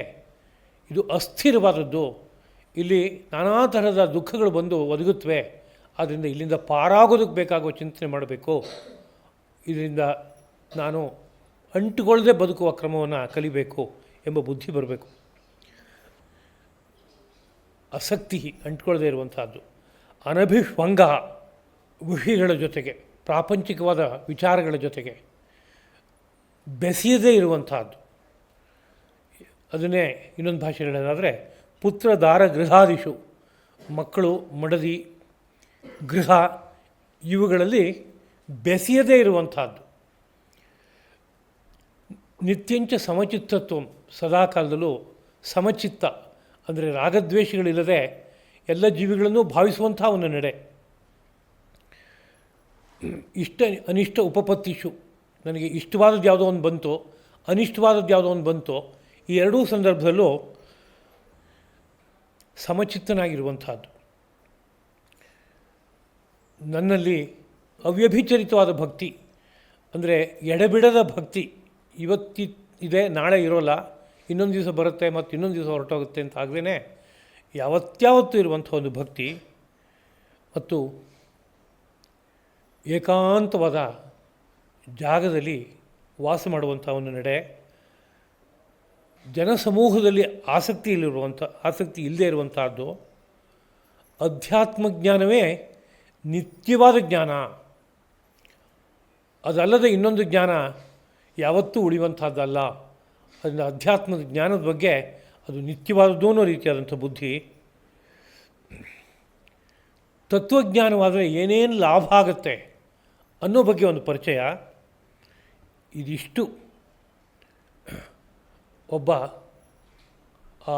ಇದು ಅಸ್ಥಿರವಾದದ್ದು, ಇಲ್ಲಿ ನಾನಾ ತರಹದ ದುಃಖಗಳು ಬಂದು ಒದಗುತ್ತವೆ, ಆದ್ದರಿಂದ ಇಲ್ಲಿಂದ ಪಾರಾಗೋದಕ್ಕೆ ಬೇಕಾಗುವ ಚಿಂತನೆ ಮಾಡಬೇಕು, ಇದರಿಂದ ನಾನು ಅಂಟುಕೊಳ್ಳದೆ ಬದುಕುವ ಕ್ರಮವನ್ನು ಕಲಿಬೇಕು ಎಂಬ ಬುದ್ಧಿ ಬರಬೇಕು. ಆಸಕ್ತಿ ಅಂಟ್ಕೊಳ್ಳದೇ ಇರುವಂಥದ್ದು, ಅನಭಿಷ್ವಂಗ, ವಿಷಯಗಳ ಜೊತೆಗೆ, ಪ್ರಾಪಂಚಿಕವಾದ ವಿಚಾರಗಳ ಜೊತೆಗೆ ಬೆಸೆಯದೇ ಇರುವಂಥದ್ದು. ಅದನ್ನೇ ಇನ್ನೊಂದು ಭಾಷೆಯಲ್ಲಿ ಹೇಳೋದಾದರೆ ಪುತ್ರ ದಾರ ಗೃಹಾದಿಷು, ಮಕ್ಕಳು, ಮಡದಿ, ಗೃಹ ಇವುಗಳಲ್ಲಿ ಬೆಸೆಯದೇ ಇರುವಂಥದ್ದು. ನಿತ್ಯಂಚ ಸಮಚಿತ್ತತ್ವ, ಸದಾಕಾಲದಲ್ಲೂ ಸಮಚಿತ್ತ ಅಂದರೆ ರಾಗದ್ವೇಷಗಳಿಲ್ಲದೆ ಎಲ್ಲ ಜೀವಿಗಳನ್ನು ಭಾವಿಸುವಂಥ ಒಂದು ನಡೆ. ಇಷ್ಟ ಅನಿಷ್ಟ ಉಪಪತ್ತಿಷು, ನನಗೆ ಇಷ್ಟವಾದದ್ದು ಯಾವುದೋ ಒಂದು ಬಂತು, ಅನಿಷ್ಟವಾದದ್ದು ಯಾವುದೋ ಒಂದು ಬಂತು, ಈ ಎರಡೂ ಸಂದರ್ಭದಲ್ಲೂ ಸಮಚಿತ್ತನಾಗಿರುವಂಥದ್ದು. ನನ್ನಲ್ಲಿ ಅವ್ಯಭಿಚರಿತವಾದ ಭಕ್ತಿ ಅಂದರೆ ಎಡೆಬಿಡದ ಭಕ್ತಿ, ಇವತ್ತಿದೆ ನಾಳೆ ಇರೋಲ್ಲ, ಇನ್ನೊಂದು ದಿವಸ ಬರುತ್ತೆ ಮತ್ತು ಇನ್ನೊಂದು ದಿವಸ ಹೊರಟೋಗುತ್ತೆ ಅಂತ ಆಗದೇ ಯಾವತ್ತಾವತ್ತೂ ಇರುವಂಥ ಒಂದು ಭಕ್ತಿ ಮತ್ತು ಏಕಾಂತವಾದ ಜಾಗದಲ್ಲಿ ವಾಸ ಮಾಡುವಂಥ ಒಂದು ನಡೆ, ಜನಸಮೂಹದಲ್ಲಿ ಆಸಕ್ತಿ ಇಲ್ಲದೆ ಇರುವಂಥದ್ದು. ಅಧ್ಯಾತ್ಮ ಜ್ಞಾನವೇ ನಿತ್ಯವಾದ ಜ್ಞಾನ, ಅದಲ್ಲದೆ ಇನ್ನೊಂದು ಜ್ಞಾನ ಯಾವತ್ತೂ ಉಳಿಯುವಂಥದ್ದಲ್ಲ. ಅದರಿಂದ ಅಧ್ಯಾತ್ಮದ ಜ್ಞಾನದ ಬಗ್ಗೆ ಅದು ನಿತ್ಯವಾದದ್ದು ಅನ್ನೋ ರೀತಿಯಾದಂಥ ಬುದ್ಧಿ. ತತ್ವಜ್ಞಾನವಾದರೆ ಏನೇನು ಲಾಭ ಆಗುತ್ತೆ ಅನ್ನೋ ಬಗ್ಗೆ ಒಂದು ಪರಿಚಯ. ಇದಿಷ್ಟು ಒಬ್ಬ ಆ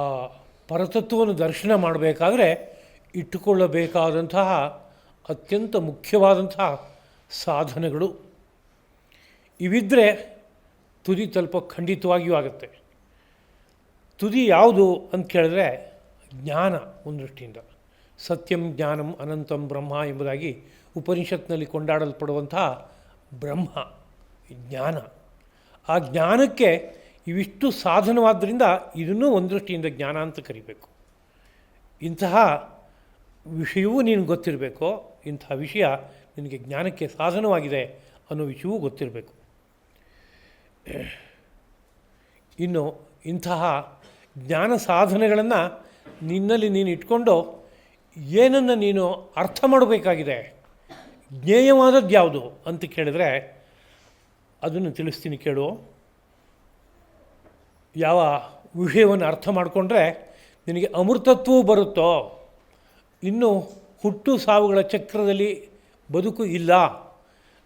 ಪರತತ್ವವನ್ನು ದರ್ಶನ ಮಾಡಬೇಕಾದ್ರೆ ಇಟ್ಟುಕೊಳ್ಳಬೇಕಾದಂತಹ ಅತ್ಯಂತ ಮುಖ್ಯವಾದಂತಹ ಸಾಧನೆಗಳು. ಇವಿದ್ದರೆ ತುದಿ ತಲುಪೋ ಖಂಡಿತವಾಗಿಯೂ ಆಗುತ್ತೆ. ತುದಿ ಯಾವುದು ಅಂತ ಕೇಳಿದ್ರೆ ಜ್ಞಾನ ಒಂದು ದೃಷ್ಟಿಯಿಂದ. ಸತ್ಯಂ ಜ್ಞಾನಂ ಅನಂತಂ ಬ್ರಹ್ಮ ಎಂಬುದಾಗಿ ಉಪನಿಷತ್ನಲ್ಲಿ ಕೊಂಡಾಡಲ್ಪಡುವಂತಹ ಬ್ರಹ್ಮ ಜ್ಞಾನ. ಆ ಜ್ಞಾನಕ್ಕೆ ಇವಿಷ್ಟು ಸಾಧನವಾದ್ದರಿಂದ ಇದನ್ನೂ ಒಂದು ದೃಷ್ಟಿಯಿಂದ ಜ್ಞಾನ ಅಂತ ಕರಿಬೇಕು. ಇಂತಹ ವಿಷಯವೂ ನೀನು ಗೊತ್ತಿರಬೇಕು, ಇಂತಹ ವಿಷಯ ನಿನಗೆ ಜ್ಞಾನಕ್ಕೆ ಸಾಧನವಾಗಿದೆ ಅನ್ನೋ ವಿಷಯವೂ ಗೊತ್ತಿರಬೇಕು. ಇನ್ನು ಇಂತಹ ಜ್ಞಾನ ಸಾಧನೆಗಳನ್ನು ನಿನ್ನಲ್ಲಿ ನೀನು ಇಟ್ಕೊಂಡು ಏನನ್ನು ನೀನು ಅರ್ಥ ಮಾಡಬೇಕಾಗಿದೆ, ಜ್ಞೇಯವಾದದ್ದು ಯಾವುದು ಅಂತ ಕೇಳಿದರೆ ಅದನ್ನು ತಿಳಿಸ್ತೀನಿ ಕೇಳು. ಯಾವ ವಿಷಯವನ್ನು ಅರ್ಥ ಮಾಡಿಕೊಂಡ್ರೆ ನಿನಗೆ ಅಮೃತತ್ವವು ಬರುತ್ತೋ, ಇನ್ನು ಹುಟ್ಟು ಸಾವುಗಳ ಚಕ್ರದಲ್ಲಿ ಬದುಕು ಇಲ್ಲ,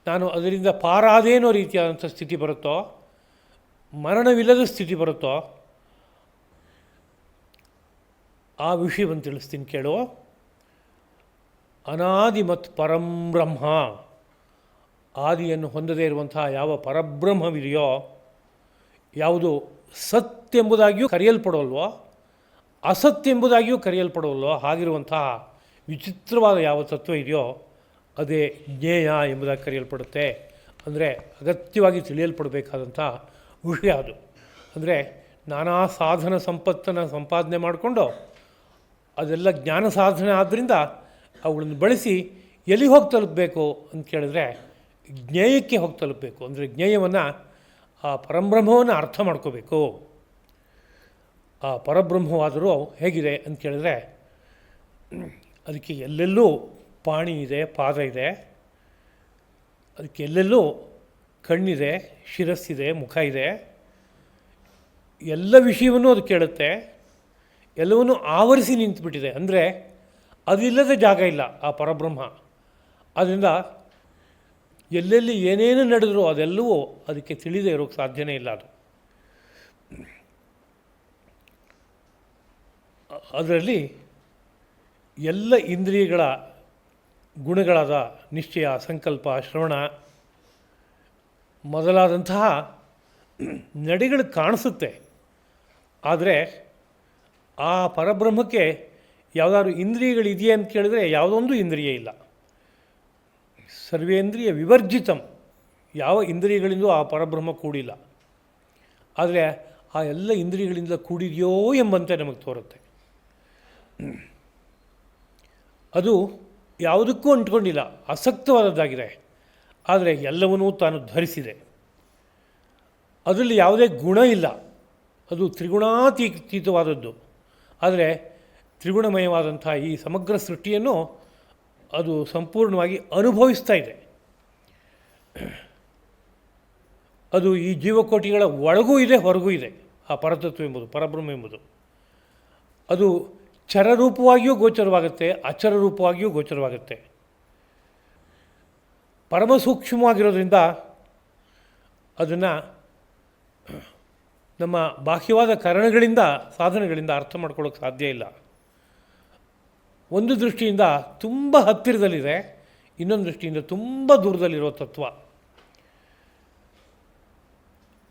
ನಾನು ಅದರಿಂದ ಪಾರಾದೇನೋ ರೀತಿಯಾದಂಥ ಸ್ಥಿತಿ ಬರುತ್ತೋ, ಮರಣವಿಲ್ಲದ ಸ್ಥಿತಿ ಬರುತ್ತೋ, ಆ ವಿಷಯವನ್ನು ತಿಳಿಸ್ತೀನಿ ಕೇಳು. ಅನಾದಿ ಮತ್ತು ಪರಂಬ್ರಹ್ಮ, ಆದಿಯನ್ನು ಹೊಂದದೇ ಇರುವಂತಹ ಯಾವ ಪರಬ್ರಹ್ಮವಿದೆಯೋ, ಯಾವುದು ಸತ್ ಎಂಬುದಾಗಿಯೂ ಕರೆಯಲ್ಪಡೋಲ್ವೋ, ಅಸತ್ ಎಂಬುದಾಗಿಯೂ ಕರೆಯಲ್ಪಡೋಲ್ವೋ, ಹಾಗಿರುವಂತಹ ವಿಚಿತ್ರವಾದ ಯಾವ ತತ್ವ ಇದೆಯೋ ಅದೇ ಜ್ಞೇಯ ಎಂಬುದಾಗಿ ಕರೆಯಲ್ಪಡುತ್ತೆ. ಅಂದರೆ ಅಗತ್ಯವಾಗಿ ತಿಳಿಯಲ್ಪಡಬೇಕಾದಂಥ ವಿಷಯ ಅದು. ಅಂದರೆ ನಾನಾ ಸಾಧನ ಸಂಪತ್ತನ್ನು ಸಂಪಾದನೆ ಮಾಡಿಕೊಂಡು ಅದೆಲ್ಲ ಜ್ಞಾನ ಸಾಧನೆ ಆದ್ದರಿಂದ ಅವುಗಳನ್ನು ಬಳಸಿ ಎಲ್ಲಿ ಹೋಗಿ ತಲುಪಬೇಕು ಅಂತ ಕೇಳಿದ್ರೆ ಜ್ಞೇಯಕ್ಕೆ ಹೋಗಿ ತಲುಪಬೇಕು. ಅಂದರೆ ಜ್ಞೇಯವನ್ನು, ಆ ಪರಬ್ರಹ್ಮವನ್ನು ಅರ್ಥ ಮಾಡ್ಕೋಬೇಕು. ಆ ಪರಬ್ರಹ್ಮವಾದರೂ ಹೇಗಿದೆ ಅಂತ ಕೇಳಿದ್ರೆ ಅದಕ್ಕೆ ಎಲ್ಲೆಲ್ಲೂ ಪಾಣಿ ಇದೆ, ಪಾದ ಇದೆ, ಅದಕ್ಕೆ ಎಲ್ಲೆಲ್ಲೂ ಕಣ್ಣಿದೆ, ಶಿರಸ್ಸಿದೆ, ಮುಖ ಇದೆ, ಎಲ್ಲ ವಿಷಯವನ್ನು ಅದು ಕೇಳುತ್ತೆ, ಎಲ್ಲವನ್ನೂ ಆವರಿಸಿ ನಿಂತುಬಿಟ್ಟಿದೆ. ಅಂದರೆ ಅದಿಲ್ಲದ ಜಾಗ ಇಲ್ಲ ಆ ಪರಬ್ರಹ್ಮ. ಆದ್ದರಿಂದ ಎಲ್ಲೆಲ್ಲಿ ಏನೇನು ನಡೆದರೂ ಅದೆಲ್ಲವೂ ಅದಕ್ಕೆ ತಿಳಿದೇ ಇರೋಕ್ಕೆ ಸಾಧ್ಯನೇ ಇಲ್ಲ. ಅದರಲ್ಲಿ ಎಲ್ಲ ಇಂದ್ರಿಯಗಳ ಗುಣಗಳಾದ ನಿಶ್ಚಯ, ಸಂಕಲ್ಪ, ಶ್ರವಣ ಮೊದಲಾದಂತಹ ನಡೆಗಳು ಕಾಣಿಸುತ್ತೆ. ಆದರೆ ಆ ಪರಬ್ರಹ್ಮಕ್ಕೆ ಯಾವುದಾದ್ರು ಇಂದ್ರಿಯಗಳಿದೆಯೇ ಅಂತ ಕೇಳಿದ್ರೆ ಯಾವುದೊಂದು ಇಂದ್ರಿಯ ಇಲ್ಲ. ಸರ್ವೇಂದ್ರಿಯ ವಿವರ್ಜಿತಂ, ಯಾವ ಇಂದ್ರಿಯಗಳಿಂದೂ ಆ ಪರಬ್ರಹ್ಮ ಕೂಡಿಲ್ಲ. ಆದರೆ ಆ ಎಲ್ಲ ಇಂದ್ರಿಯಗಳಿಂದ ಕೂಡಿದೆಯೋ ಎಂಬಂತೆ ನಮಗೆ ತೋರುತ್ತೆ. ಅದು ಯಾವುದಕ್ಕೂ ಅಂಟ್ಕೊಂಡಿಲ್ಲ, ಆಸಕ್ತವಾದದ್ದಾಗಿದೆ. ಆದರೆ ಎಲ್ಲವನ್ನೂ ತಾನು ಧರಿಸಿದೆ. ಅದರಲ್ಲಿ ಯಾವುದೇ ಗುಣ ಇಲ್ಲ, ಅದು ತ್ರಿಗುಣಾತೀತವಾದದ್ದು. ಆದರೆ ತ್ರಿಗುಣಮಯವಾದಂಥ ಈ ಸಮಗ್ರ ಸೃಷ್ಟಿಯನ್ನು ಅದು ಸಂಪೂರ್ಣವಾಗಿ ಅನುಭವಿಸ್ತಾ ಇದೆ. ಅದು ಈ ಜೀವಕೋಟಿಗಳ ಒಳಗೂ ಇದೆ, ಹೊರಗೂ ಇದೆ. ಆ ಪರತತ್ವ ಎಂಬುದು, ಪರಬ್ರಹ್ಮ ಎಂಬುದು ಅದು ಚರರೂಪವಾಗಿಯೂ ಗೋಚರವಾಗುತ್ತೆ, ಅಚರರೂಪವಾಗಿಯೂ ಗೋಚರವಾಗುತ್ತೆ. ಪರಮ ಸೂಕ್ಷ್ಮವಾಗಿರೋದ್ರಿಂದ ಅದನ್ನು ನಮ್ಮ ಬಾಹ್ಯವಾದ ಕಾರಣಗಳಿಂದ, ಸಾಧನಗಳಿಂದ ಅರ್ಥ ಮಾಡ್ಕೊಳ್ಳೋಕ್ಕೆ ಸಾಧ್ಯ ಇಲ್ಲ. ಒಂದು ದೃಷ್ಟಿಯಿಂದ ತುಂಬ ಹತ್ತಿರದಲ್ಲಿದೆ, ಇನ್ನೊಂದು ದೃಷ್ಟಿಯಿಂದ ತುಂಬ ದೂರದಲ್ಲಿರೋ ತತ್ವ.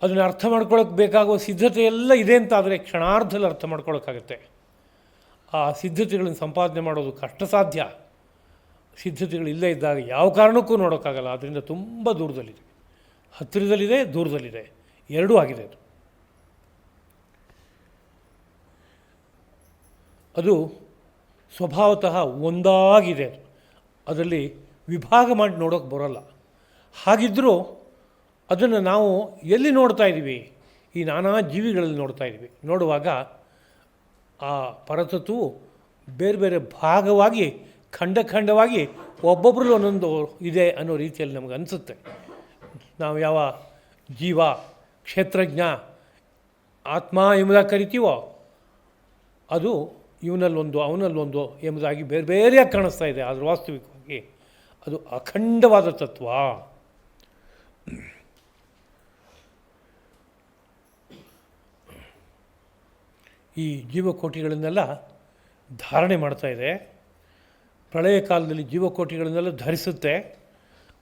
ಅದನ್ನು ಅರ್ಥ ಮಾಡ್ಕೊಳ್ಳೋಕ್ಕೆ ಬೇಕಾಗುವ ಸಿದ್ಧತೆ ಎಲ್ಲ ಇದೆ ಅಂತಾದರೆ ಕ್ಷಣಾರ್ಧದಲ್ಲಿ ಅರ್ಥ ಮಾಡ್ಕೊಳ್ಳೋಕ್ಕಾಗತ್ತೆ. ಆ ಸಿದ್ಧತೆಗಳನ್ನು ಸಂಪಾದನೆ ಮಾಡೋದು ಕಷ್ಟ ಸಾಧ್ಯ. ಸಿದ್ಧತೆಗಳಿಲ್ಲೇ ಇದ್ದಾಗ ಯಾವ ಕಾರಣಕ್ಕೂ ನೋಡೋಕ್ಕಾಗಲ್ಲ. ಅದರಿಂದ ತುಂಬ ದೂರದಲ್ಲಿದೆ, ಹತ್ತಿರದಲ್ಲಿದೆ, ದೂರದಲ್ಲಿದೆ, ಎರಡೂ ಆಗಿದೆ. ಅದು ಸ್ವಭಾವತಃ ಒಂದಾಗಿದೆ. ಅದರಲ್ಲಿ ವಿಭಾಗ ಮಾಡಿ ನೋಡೋಕ್ಕೆ ಬರೋಲ್ಲ. ಹಾಗಿದ್ದರೂ ಅದನ್ನು ನಾವು ಎಲ್ಲಿ ನೋಡ್ತಾ ಇದ್ದೀವಿ? ಈ ನಾನಾ ಜೀವಿಗಳಲ್ಲಿ ನೋಡ್ತಾ ಇದ್ದೀವಿ. ನೋಡುವಾಗ ಆ ಪರತತ್ವವು ಬೇರೆ ಬೇರೆ ಭಾಗವಾಗಿ, ಖಂಡ ಖಂಡವಾಗಿ ಒಬ್ಬೊಬ್ಬರಲ್ಲಿ ಒಂದೊಂದು ಇದೆ ಅನ್ನೋ ರೀತಿಯಲ್ಲಿ ನಮಗೆ ಅನಿಸುತ್ತೆ. ನಾವು ಯಾವ ಜೀವ, ಕ್ಷೇತ್ರಜ್ಞ, ಆತ್ಮ ಎಂಬುದಾಗಿ ಕರಿತೀವೋ ಅದು ಇವನಲ್ಲೊಂದು, ಅವನಲ್ಲೊಂದು ಎಂಬುದಾಗಿ ಬೇರೆ ಬೇರೆಯಾಗಿ ಕಾಣಿಸ್ತಾ ಇದೆ. ಆದರೆ ವಾಸ್ತವಿಕವಾಗಿ ಅದು ಅಖಂಡವಾದ ತತ್ವ. ಈ ಜೀವಕೋಟಿಗಳನ್ನೆಲ್ಲ ಧಾರಣೆ ಮಾಡ್ತಾ ಇದೆ. ಪ್ರಳಯ ಕಾಲದಲ್ಲಿ ಜೀವಕೋಟಿಗಳನ್ನೆಲ್ಲ ಧರಿಸುತ್ತೆ.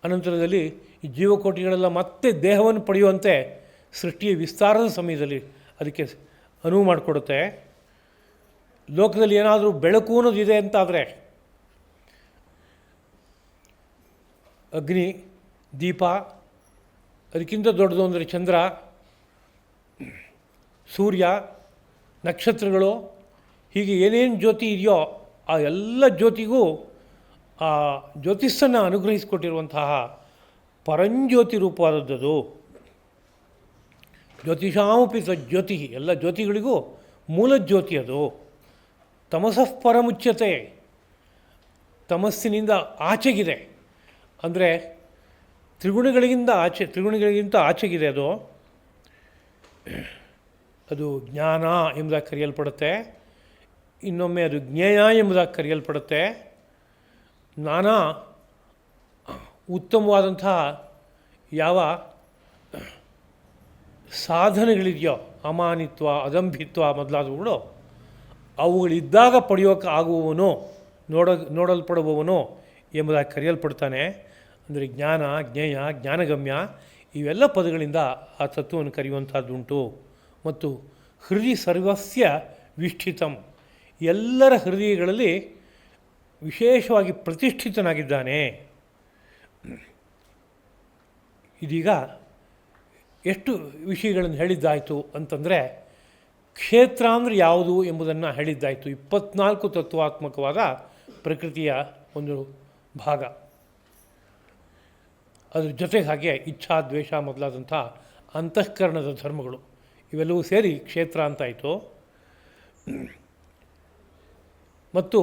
ಅನಂತರದಲ್ಲಿ ಈ ಜೀವಕೋಟಿಗಳೆಲ್ಲ ಮತ್ತೆ ದೇಹವನ್ನು ಪಡೆಯುವಂತೆ ಸೃಷ್ಟಿಯ ವಿಸ್ತಾರದ ಸಮಯದಲ್ಲಿ ಅದಕ್ಕೆ ಅನುವು ಮಾಡಿಕೊಡುತ್ತೆ. ಲೋಕದಲ್ಲಿ ಏನಾದರೂ ಬೆಳಕು ಅನ್ನೋದಿದೆ ಅಂತಾದರೆ ಅಗ್ನಿ, ದೀಪ, ಅದಕ್ಕಿಂತ ದೊಡ್ಡದು ಅಂದರೆ ಚಂದ್ರ, ಸೂರ್ಯ, ನಕ್ಷತ್ರಗಳು, ಹೀಗೆ ಏನೇನು ಜ್ಯೋತಿ ಇದೆಯೋ ಆ ಎಲ್ಲ ಜ್ಯೋತಿಗೂ ಆ ಜ್ಯೋತಿಷನ್ನು ಅನುಗ್ರಹಿಸಿಕೊಟ್ಟಿರುವಂತಹ ಪರಂಜ್ಯೋತಿ ರೂಪವಾದದ್ದು. ಜ್ಯೋತಿಷಾಮಪಿ ಜ್ಯೋತಿ, ಎಲ್ಲ ಜ್ಯೋತಿಗಳಿಗೂ ಮೂಲ ಜ್ಯೋತಿ ಅದು. ತಮಸಃ ಪರಮುಚ್ಯತೆ, ತಮಸ್ಸಿನಿಂದ ಆಚೆಗಿದೆ. ಅಂದರೆ ತ್ರಿಗುಣಗಳಿಗಿಂತ ಆಚೆಗಿದೆ ಅದು. ಅದು ಜ್ಞಾನ ಎಂಬುದಾಗಿ ಕರೆಯಲ್ಪಡುತ್ತೆ. ಇನ್ನೊಮ್ಮೆ ಅದು ಜ್ಞೇಯ ಎಂಬುದಾಗಿ ಕರೆಯಲ್ಪಡುತ್ತೆ. ನಾನಾ ಉತ್ತಮವಾದಂತಹ ಯಾವ ಸಾಧನೆಗಳಿದೆಯೋ, ಅಮಾನಿತ್ವ, ಅದಂಭಿತ್ವ ಮೊದಲಾದವುಗಳು, ಅವುಗಳಿದ್ದಾಗ ಪಡೆಯೋಕೆ ಆಗುವವನು, ನೋಡಲ್ಪಡುವವನು ಎಂಬುದಾಗಿ ಕರೆಯಲ್ಪಡ್ತಾನೆ. ಅಂದರೆ ಜ್ಞಾನ, ಜ್ಞೇಯ, ಜ್ಞಾನಗಮ್ಯ ಇವೆಲ್ಲ ಪದಗಳಿಂದ ಆ ತತ್ವವನ್ನು ಕರೆಯುವಂಥದ್ದುಂಟು. ಮತ್ತು ಹೃದಯ ಸರ್ವಸ್ಯ ವಿಷ್ಠಿತಂ, ಎಲ್ಲರ ಹೃದಯಗಳಲ್ಲಿ ವಿಶೇಷವಾಗಿ ಪ್ರತಿಷ್ಠಿತನಾಗಿದ್ದಾನೆ. ಇದೀಗ ಎಷ್ಟು ವಿಷಯಗಳನ್ನು ಹೇಳಿದ್ದಾಯಿತು ಅಂತಂದರೆ, ಕ್ಷೇತ್ರ ಅಂದರೆ ಯಾವುದು ಎಂಬುದನ್ನು ಹೇಳಿದ್ದಾಯಿತು. 24 ತತ್ವಾತ್ಮಕವಾದ ಪ್ರಕೃತಿಯ ಒಂದು ಭಾಗ. ಅದ್ರ ಜೊತೆಗೆ ಹಾಗೆ ಇಚ್ಛಾ, ದ್ವೇಷ ಮೊದಲಾದಂಥ ಅಂತಃಕರಣದ ಧರ್ಮಗಳು ಇವೆಲ್ಲವೂ ಸೇರಿ ಕ್ಷೇತ್ರ ಅಂತಾಯಿತು. ಮತ್ತು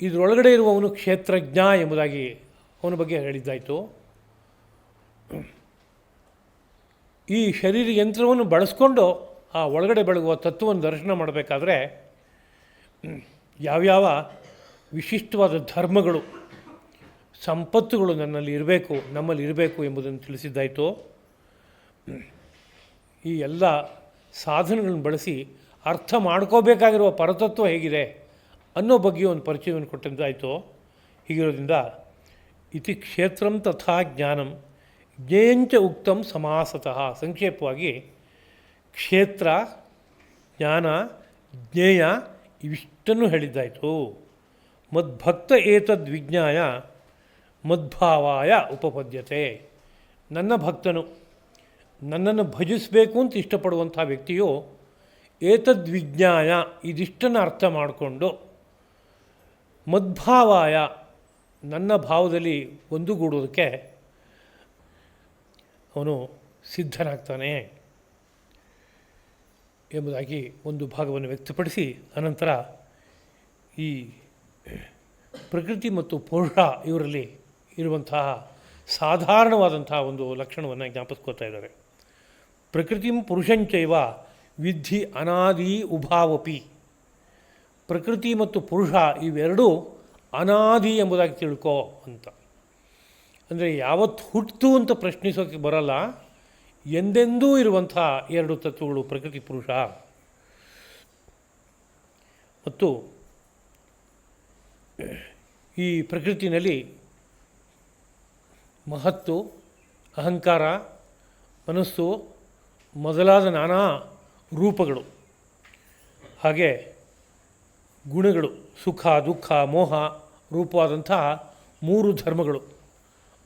ಇದರೊಳಗಡೆ ಇರುವವನು ಕ್ಷೇತ್ರಜ್ಞ ಎಂಬುದಾಗಿ ಅವನ ಬಗ್ಗೆ ಹೇಳಿದ್ದಾಯಿತು. ಈ ಶರೀರ ಯಂತ್ರವನ್ನು ಬಳಸ್ಕೊಂಡು ಆ ಒಳಗಡೆ ಬೆಳಗುವ ತತ್ವವನ್ನು ದರ್ಶನ ಮಾಡಬೇಕಾದ್ರೆ ಯಾವ್ಯಾವ ವಿಶಿಷ್ಟವಾದ ಧರ್ಮಗಳು, ಸಂಪತ್ತುಗಳು ನನ್ನಲ್ಲಿ ಇರಬೇಕು, ನಮ್ಮಲ್ಲಿ ಇರಬೇಕು ಎಂಬುದನ್ನು ತಿಳಿಸಿದ್ದಾಯಿತು. ಈ ಎಲ್ಲ ಸಾಧನಗಳನ್ನು ಬಳಸಿ ಅರ್ಥ ಮಾಡ್ಕೋಬೇಕಾಗಿರುವ ಪರತತ್ವ ಹೇಗಿದೆ ಅನ್ನೋ ಬಗ್ಗೆ ಒಂದು ಪರಿಚಯವನ್ನು ಕೊಟ್ಟಂತಾಯಿತು. ಹೀಗಿರೋದ್ರಿಂದ ಇತಿ ಕ್ಷೇತ್ರಂ ತಥಾ ಜ್ಞಾನಂ ಜ್ಞೇಯಂಚ ಉಕ್ತಂ ಸಮಾಸತಃ. ಸಂಕ್ಷೇಪವಾಗಿ ಕ್ಷೇತ್ರ, ಜ್ಞಾನ, ಜ್ಞೇಯ ಇವಿಷ್ಟನ್ನು ಹೇಳಿದ್ದಾಯಿತು. ಮದ್ಭಕ್ತ ಏತದ್ ವಿಜ್ಞಾಯ ಮದ್ಭಾವಾಯ ಉಪಪದ್ಯತೆ. ನನ್ನ ಭಕ್ತನು, ನನ್ನನ್ನು ಭಜಿಸಬೇಕು ಅಂತ ಇಷ್ಟಪಡುವಂಥ ವ್ಯಕ್ತಿಯು ಏತದ್ವಿಜ್ಞಾಯ ಇದಿಷ್ಟನ್ನು ಅರ್ಥ ಮಾಡಿಕೊಂಡು ಮದ್ಭಾವಾಯ ನನ್ನ ಭಾವದಲ್ಲಿ ಒಂದುಗೂಡೋದಕ್ಕೆ ಅವನು ಸಿದ್ಧನಾಗ್ತಾನೆ ಎಂಬುದಾಗಿ ಒಂದು ಭಾಗವನ್ನು ವ್ಯಕ್ತಪಡಿಸಿ ಅನಂತರ ಈ ಪ್ರಕೃತಿ ಮತ್ತು ಪುರುಷ ಇವರಲ್ಲಿ ಇರುವಂತಹ ಸಾಧಾರಣವಾದಂತಹ ಒಂದು ಲಕ್ಷಣವನ್ನು ಜ್ಞಾಪಿಸ್ಕೋತಾ ಇದ್ದಾರೆ. ಪ್ರಕೃತಿಂ ಪುರುಷಂಚೈವ ವಿದ್ಧಿ ಅನಾದಿ ಉಭಾವಪಿ. ಪ್ರಕೃತಿ ಮತ್ತು ಪುರುಷ ಇವೆರಡೂ ಅನಾದಿ ಎಂಬುದಾಗಿ ತಿಳ್ಕೋ ಅಂತ. ಅಂದರೆ ಯಾವತ್ತು ಹುಟ್ಟಿತು ಅಂತ ಪ್ರಶ್ನಿಸೋಕ್ಕೆ ಬರಲ್ಲ, ಎಂದೆಂದೂ ಇರುವಂಥ ಎರಡು ತತ್ವಗಳು ಪ್ರಕೃತಿ ಪುರುಷ. ಮತ್ತು ಈ ಪ್ರಕೃತಿನಲ್ಲಿ ಮಹತ್ತು, ಅಹಂಕಾರ, ಮನಸ್ಸು ಮೊದಲಾದ ನಾನಾ ರೂಪಗಳು, ಹಾಗೆ ಗುಣಗಳು, ಸುಖ, ದುಃಖ, ಮೋಹ ರೂಪವಾದಂತಹ ಮೂರು ಧರ್ಮಗಳು,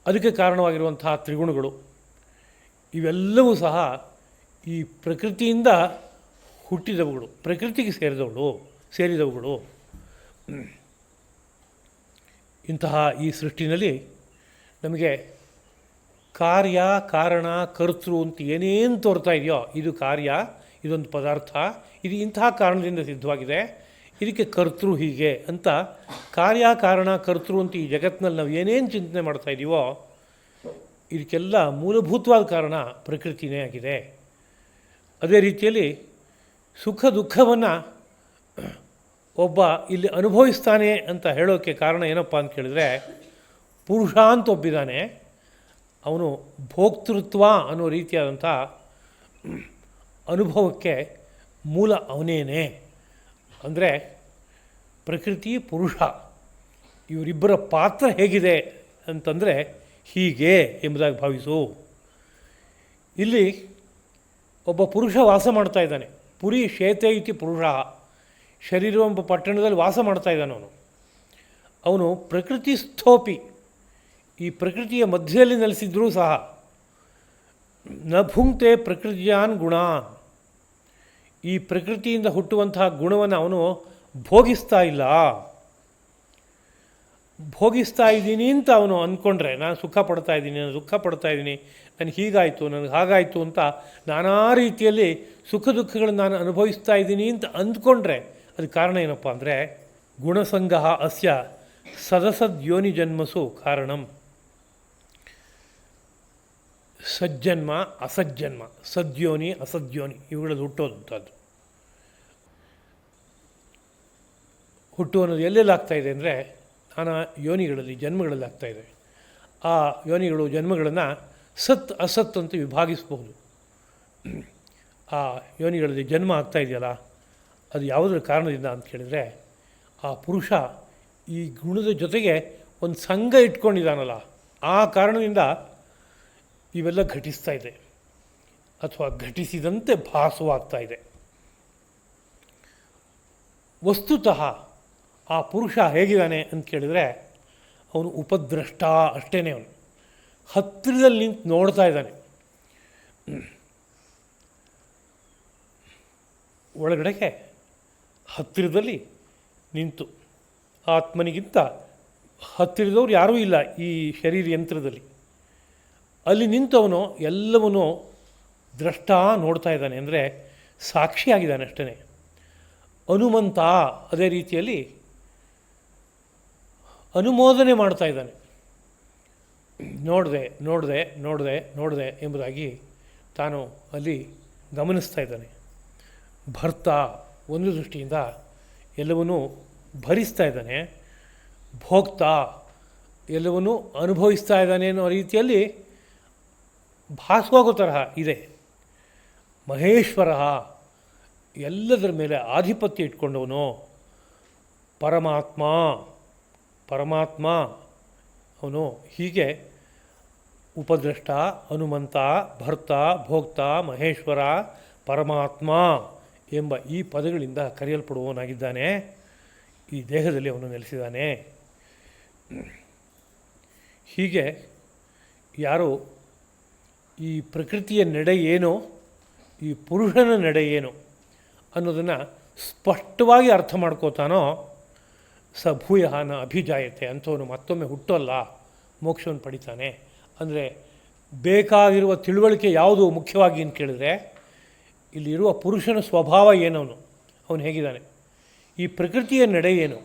ಅದಕ್ಕೆ ಕಾರಣವಾಗಿರುವಂತಹ ತ್ರಿಗುಣಗಳು, ಇವೆಲ್ಲವೂ ಸಹ ಈ ಪ್ರಕೃತಿಯಿಂದ ಹುಟ್ಟಿದವುಗಳು, ಪ್ರಕೃತಿಗೆ ಸೇರಿದವುಗಳು. ಇಂತಹ ಈ ಸೃಷ್ಟಿನಲ್ಲಿ ನಮಗೆ ಕಾರ್ಯ, ಕಾರಣ, ಕರ್ತೃ ಅಂತ ಏನೇನು ತೋರ್ತಾ ಇದೆಯೋ, ಇದು ಕಾರ್ಯ, ಇದೊಂದು ಪದಾರ್ಥ, ಇದು ಇಂತಹ ಕಾರಣದಿಂದ ಸಿದ್ಧವಾಗಿದೆ, ಇದಕ್ಕೆ ಕರ್ತೃ ಹೀಗೆ ಅಂತ ಕಾರ್ಯ, ಕಾರಣ, ಕರ್ತೃ ಅಂತ ಈ ಜಗತ್ತಿನಲ್ಲಿ ನಾವು ಏನೇನು ಚಿಂತನೆ ಮಾಡ್ತಾ ಇದ್ದೀವೋ ಇದಕ್ಕೆಲ್ಲ ಮೂಲಭೂತವಾದ ಕಾರಣ ಪ್ರಕೃತಿನೇ ಆಗಿದೆ. ಅದೇ ರೀತಿಯಲ್ಲಿ ಸುಖ ದುಃಖವನ್ನು ಒಬ್ಬ ಇಲ್ಲಿ ಅನುಭವಿಸ್ತಾನೆ ಅಂತ ಹೇಳೋಕ್ಕೆ ಕಾರಣ ಏನಪ್ಪ ಅಂತ ಕೇಳಿದ್ರೆ, ಪುರುಷ ಅಂತ ಒಬ್ಬಿದ್ದಾನೆ, ಅವನು ಭೋಕ್ತೃತ್ವ ಅನ್ನೋ ರೀತಿಯಾದಂಥ ಅನುಭವಕ್ಕೆ ಮೂಲ ಅವನೇನೆ. ಅಂದರೆ ಪ್ರಕೃತಿ, ಪುರುಷ ಇವರಿಬ್ಬರ ಪಾತ್ರ ಹೇಗಿದೆ ಅಂತಂದರೆ ಹೀಗೆ ಎಂಬುದಾಗಿ ಭಾವಿಸು. ಇಲ್ಲಿ ಒಬ್ಬ ಪುರುಷ ವಾಸ ಮಾಡ್ತಾ ಇದ್ದಾನೆ. ಪುರಿ ಶೇತೆ ಇತಿ ಪುರುಷ. ಶರೀರವೆಂಬ ಪಟ್ಟಣದಲ್ಲಿ ವಾಸ ಮಾಡ್ತಾ ಇದ್ದಾನೆ ಅವನು ಪ್ರಕೃತಿ ಸ್ಥೋಪಿ. ಈ ಪ್ರಕೃತಿಯ ಮಧ್ಯದಲ್ಲಿ ನೆಲೆಸಿದ್ರೂ ಸಹ ನ ಭುಂಕ್ತೆ ಪ್ರಕೃತಿಯಾನ್ ಗುಣ. ಈ ಪ್ರಕೃತಿಯಿಂದ ಹುಟ್ಟುವಂತಹ ಗುಣವನ್ನು ಅವನು ಭೋಗಿಸ್ತಾ ಇಲ್ಲ. ಭೋಗಿಸ್ತಾ ಇದ್ದೀನಿ ಅಂತ ಅವನು ಅಂದ್ಕೊಂಡ್ರೆ, ನಾನು ಸುಖ ಪಡ್ತಾ ಇದ್ದೀನಿ, ನಾನು ದುಃಖ ಪಡ್ತಾ ಇದ್ದೀನಿ, ನನಗೆ ಹೀಗಾಯಿತು, ನನಗೆ ಹಾಗಾಯಿತು ಅಂತ ನಾನಾ ರೀತಿಯಲ್ಲಿ ಸುಖ ದುಃಖಗಳನ್ನು ನಾನು ಅನುಭವಿಸ್ತಾ ಇದ್ದೀನಿ ಅಂತ ಅಂದ್ಕೊಂಡ್ರೆ ಅದಕ್ಕೆ ಕಾರಣ ಏನಪ್ಪ ಅಂದರೆ ಗುಣಸಂಗ ಅಸ್ಯ ಸದಸದ್ಯೋನಿ ಜನ್ಮಸು ಕಾರಣಂ. ಸಜ್ಜನ್ಮ, ಅಸಜ್ಜನ್ಮ, ಸದ್ಯೋನಿ, ಅಸದ್ಯೋನಿ ಇವುಗಳಲ್ಲಿ ಹುಟ್ಟೋದಂಥದ್ದು. ಹುಟ್ಟು ಅನ್ನೋದು ಎಲ್ಲೆಲ್ಲಿ ಆಗ್ತಾಯಿದೆ ಅಂದರೆ ನಾನಾ ಯೋನಿಗಳಲ್ಲಿ, ಜನ್ಮಗಳಲ್ಲಿ ಆಗ್ತಾಯಿದೆ. ಆ ಯೋನಿಗಳು, ಜನ್ಮಗಳನ್ನು ಸತ್ ಅಸತ್ ಅಂತ ವಿಭಾಗಿಸ್ಬೋದು. ಆ ಯೋನಿಗಳಲ್ಲಿ ಜನ್ಮ ಆಗ್ತಾಯಿದೆಯಲ್ಲ, ಅದು ಯಾವುದರ ಕಾರಣದಿಂದ ಅಂತ ಕೇಳಿದರೆ ಆ ಪುರುಷ ಈ ಗುಣದ ಜೊತೆಗೆ ಒಂದು ಸಂಘ ಇಟ್ಕೊಂಡಿದ್ದಾನಲ್ಲ, ಆ ಕಾರಣದಿಂದ ಇವೆಲ್ಲ ಘಟಿಸ್ತಾ ಇದೆ ಅಥವಾ ಘಟಿಸಿದಂತೆ ಭಾಸವಾಗ್ತಾ ಇದೆ. ವಸ್ತುತಃ ಆ ಪುರುಷ ಹೇಗಿದ್ದಾನೆ ಅಂತ ಕೇಳಿದರೆ ಅವನು ಉಪದ್ರಷ್ಟ ಅಷ್ಟೇ. ಅವನು ಹತ್ತಿರದಲ್ಲಿ ನಿಂತು ನೋಡ್ತಾ ಇದ್ದಾನೆ. ಒಳಗಡೆಗೆ ಹತ್ತಿರದಲ್ಲಿ ನಿಂತು, ಆತ್ಮನಿಗಿಂತ ಹತ್ತಿರದವ್ರು ಯಾರೂ ಇಲ್ಲ ಈ ಶರೀರ ಯಂತ್ರದಲ್ಲಿ. ಅಲ್ಲಿ ನಿಂತವನು ಎಲ್ಲವನ್ನೂ ದ್ರಷ್ಟ ನೋಡ್ತಾ ಇದ್ದಾನೆ, ಅಂದರೆ ಸಾಕ್ಷಿಯಾಗಿದ್ದಾನೆ ಅಷ್ಟೇ. ಹನುಮಂತ ಅದೇ ರೀತಿಯಲ್ಲಿ ಅನುಮೋದನೆ ಮಾಡ್ತಾ ಇದ್ದಾನೆ. ನೋಡಿದೆ ನೋಡಿದೆ ನೋಡಿದೆ ನೋಡಿದೆ ಎಂಬುದಾಗಿ ತಾನು ಅಲ್ಲಿ ಗಮನಿಸ್ತಾ ಇದ್ದಾನೆ. ಭರ್ತ ಒಂದು ದೃಷ್ಟಿಯಿಂದ ಎಲ್ಲವನ್ನೂ ಭರಿಸ್ತಾ ಇದ್ದಾನೆ. ಭೋಕ್ತ ಎಲ್ಲವನ್ನೂ ಅನುಭವಿಸ್ತಾ ಇದ್ದಾನೆ ಅನ್ನೋ ರೀತಿಯಲ್ಲಿ ಭಾಸವಾಗೋ ತರಹ ಇದೆ. ಮಹೇಶ್ವರ, ಎಲ್ಲದರ ಮೇಲೆ ಆಧಿಪತ್ಯ ಇಟ್ಕೊಂಡವನು. ಪರಮಾತ್ಮ, ಪರಮಾತ್ಮ ಅವನು. ಹೀಗೆ ಉಪದ್ರಷ್ಟ, ಹನುಮಂತ, ಭರ್ತ, ಭೋಕ್ತ, ಮಹೇಶ್ವರ, ಪರಮಾತ್ಮ ಎಂಬ ಈ ಪದಗಳಿಂದ ಕರೆಯಲ್ಪಡುವವನಾಗಿದ್ದಾನೆ. ಈ ದೇಹದಲ್ಲಿ ಅವನು ನೆಲೆಸಿದ್ದಾನೆ. ಹೀಗೆ ಯಾರು ಈ ಪ್ರಕೃತಿಯ ನಡೆ ಏನು, ಈ ಪುರುಷನ ನಡೆ ಏನು ಅನ್ನೋದನ್ನು ಸ್ಪಷ್ಟವಾಗಿ ಅರ್ಥ ಮಾಡ್ಕೋತಾನೋ ಸ ಭೂಯಃ ನ ಅಭಿಜಾಯತೆ, ಅಂಥವನು ಮತ್ತೊಮ್ಮೆ ಹುಟ್ಟೋಲ್ಲ, ಮೋಕ್ಷವನ್ನು ಪಡಿತಾನೆ. ಅಂದರೆ ಬೇಕಾಗಿರುವ ತಿಳುವಳಿಕೆ ಯಾವುದು ಮುಖ್ಯವಾಗಿ ಅಂತ ಕೇಳಿದ್ರೆ, ಇಲ್ಲಿರುವ ಪುರುಷನ ಸ್ವಭಾವ ಏನವನು, ಅವನು ಹೇಗಿದ್ದಾನೆ, ಈ ಪ್ರಕೃತಿಯ ನಡೆ ಏನು,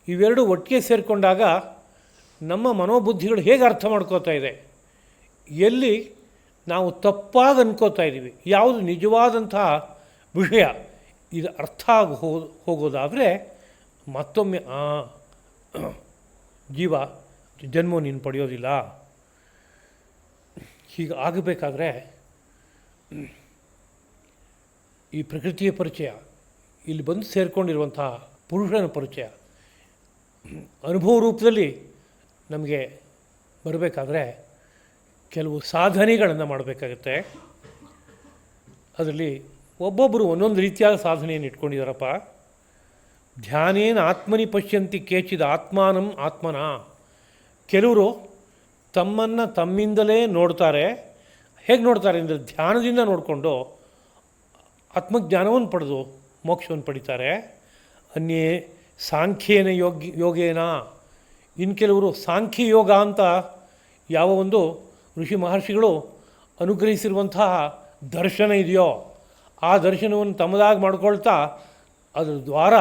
ಇವೆರಡು ಒಟ್ಟಿಗೆ ಸೇರಿಕೊಂಡಾಗ ನಮ್ಮ ಮನೋಬುದ್ಧಿಗಳು ಹೇಗೆ ಅರ್ಥ ಮಾಡ್ಕೋತಾ ಇದೆ, ಎಲ್ಲಿ ನಾವು ತಪ್ಪಾಗಿ ಅನ್ಕೋತಾ ಇದ್ದೀವಿ, ಯಾವುದು ನಿಜವಾದಂತಹ ವಿಷಯ, ಇದು ಅರ್ಥ ಆಗಿ ಹೋಗೋದಾದರೆ ಮತ್ತೊಮ್ಮೆ ಆ ಜೀವ ಜನ್ಮ ನೀನು ಪಡೆಯೋದಿಲ್ಲ. ಹೀಗೆ ಆಗಬೇಕಾದ್ರೆ ಈ ಪ್ರಕೃತಿಯ ಪರಿಚಯ, ಇಲ್ಲಿ ಬಂದು ಸೇರಿಕೊಂಡಿರುವಂತಹ ಪುರುಷನ ಪರಿಚಯ ಅನುಭವ ರೂಪದಲ್ಲಿ ನಮಗೆ ಬರಬೇಕಾದ್ರೆ ಕೆಲವು ಸಾಧನೆಗಳನ್ನು ಮಾಡಬೇಕಾಗತ್ತೆ. ಅದರಲ್ಲಿ ಒಬ್ಬೊಬ್ಬರು ಒಂದೊಂದು ರೀತಿಯಾದ ಸಾಧನೆಯನ್ನು ಇಟ್ಕೊಂಡಿದ್ದಾರಪ್ಪ. ಧ್ಯಾನೇನ ಆತ್ಮನಿ ಪಶ್ಯಂತಿ ಕೇಚಿದ ಆತ್ಮಾನಂ ಆತ್ಮನ. ಕೆಲವರು ತಮ್ಮನ್ನು ತಮ್ಮಿಂದಲೇ ನೋಡ್ತಾರೆ. ಹೇಗೆ ನೋಡ್ತಾರೆ ಅಂದರೆ ಧ್ಯಾನದಿಂದ ನೋಡಿಕೊಂಡು ಆತ್ಮಜ್ಞಾನವನ್ನು ಪಡೆದು ಮೋಕ್ಷವನ್ನು ಪಡಿತಾರೆ. ಅನ್ಯೇ ಸಾಂಖ್ಯೇನ ಯೋಗೇನ. ಇನ್ನು ಕೆಲವರು ಸಾಂಖ್ಯ ಯೋಗ ಅಂತ ಯಾವ ಒಂದು ಋಷಿ ಮಹರ್ಷಿಗಳು ಅನುಗ್ರಹಿಸಿರುವಂತಹ ದರ್ಶನ ಇದೆಯೋ ಆ ದರ್ಶನವನ್ನು ತಮ್ಮದಾಗಿ ಮಾಡ್ಕೊಳ್ತಾ ಅದರ ದ್ವಾರ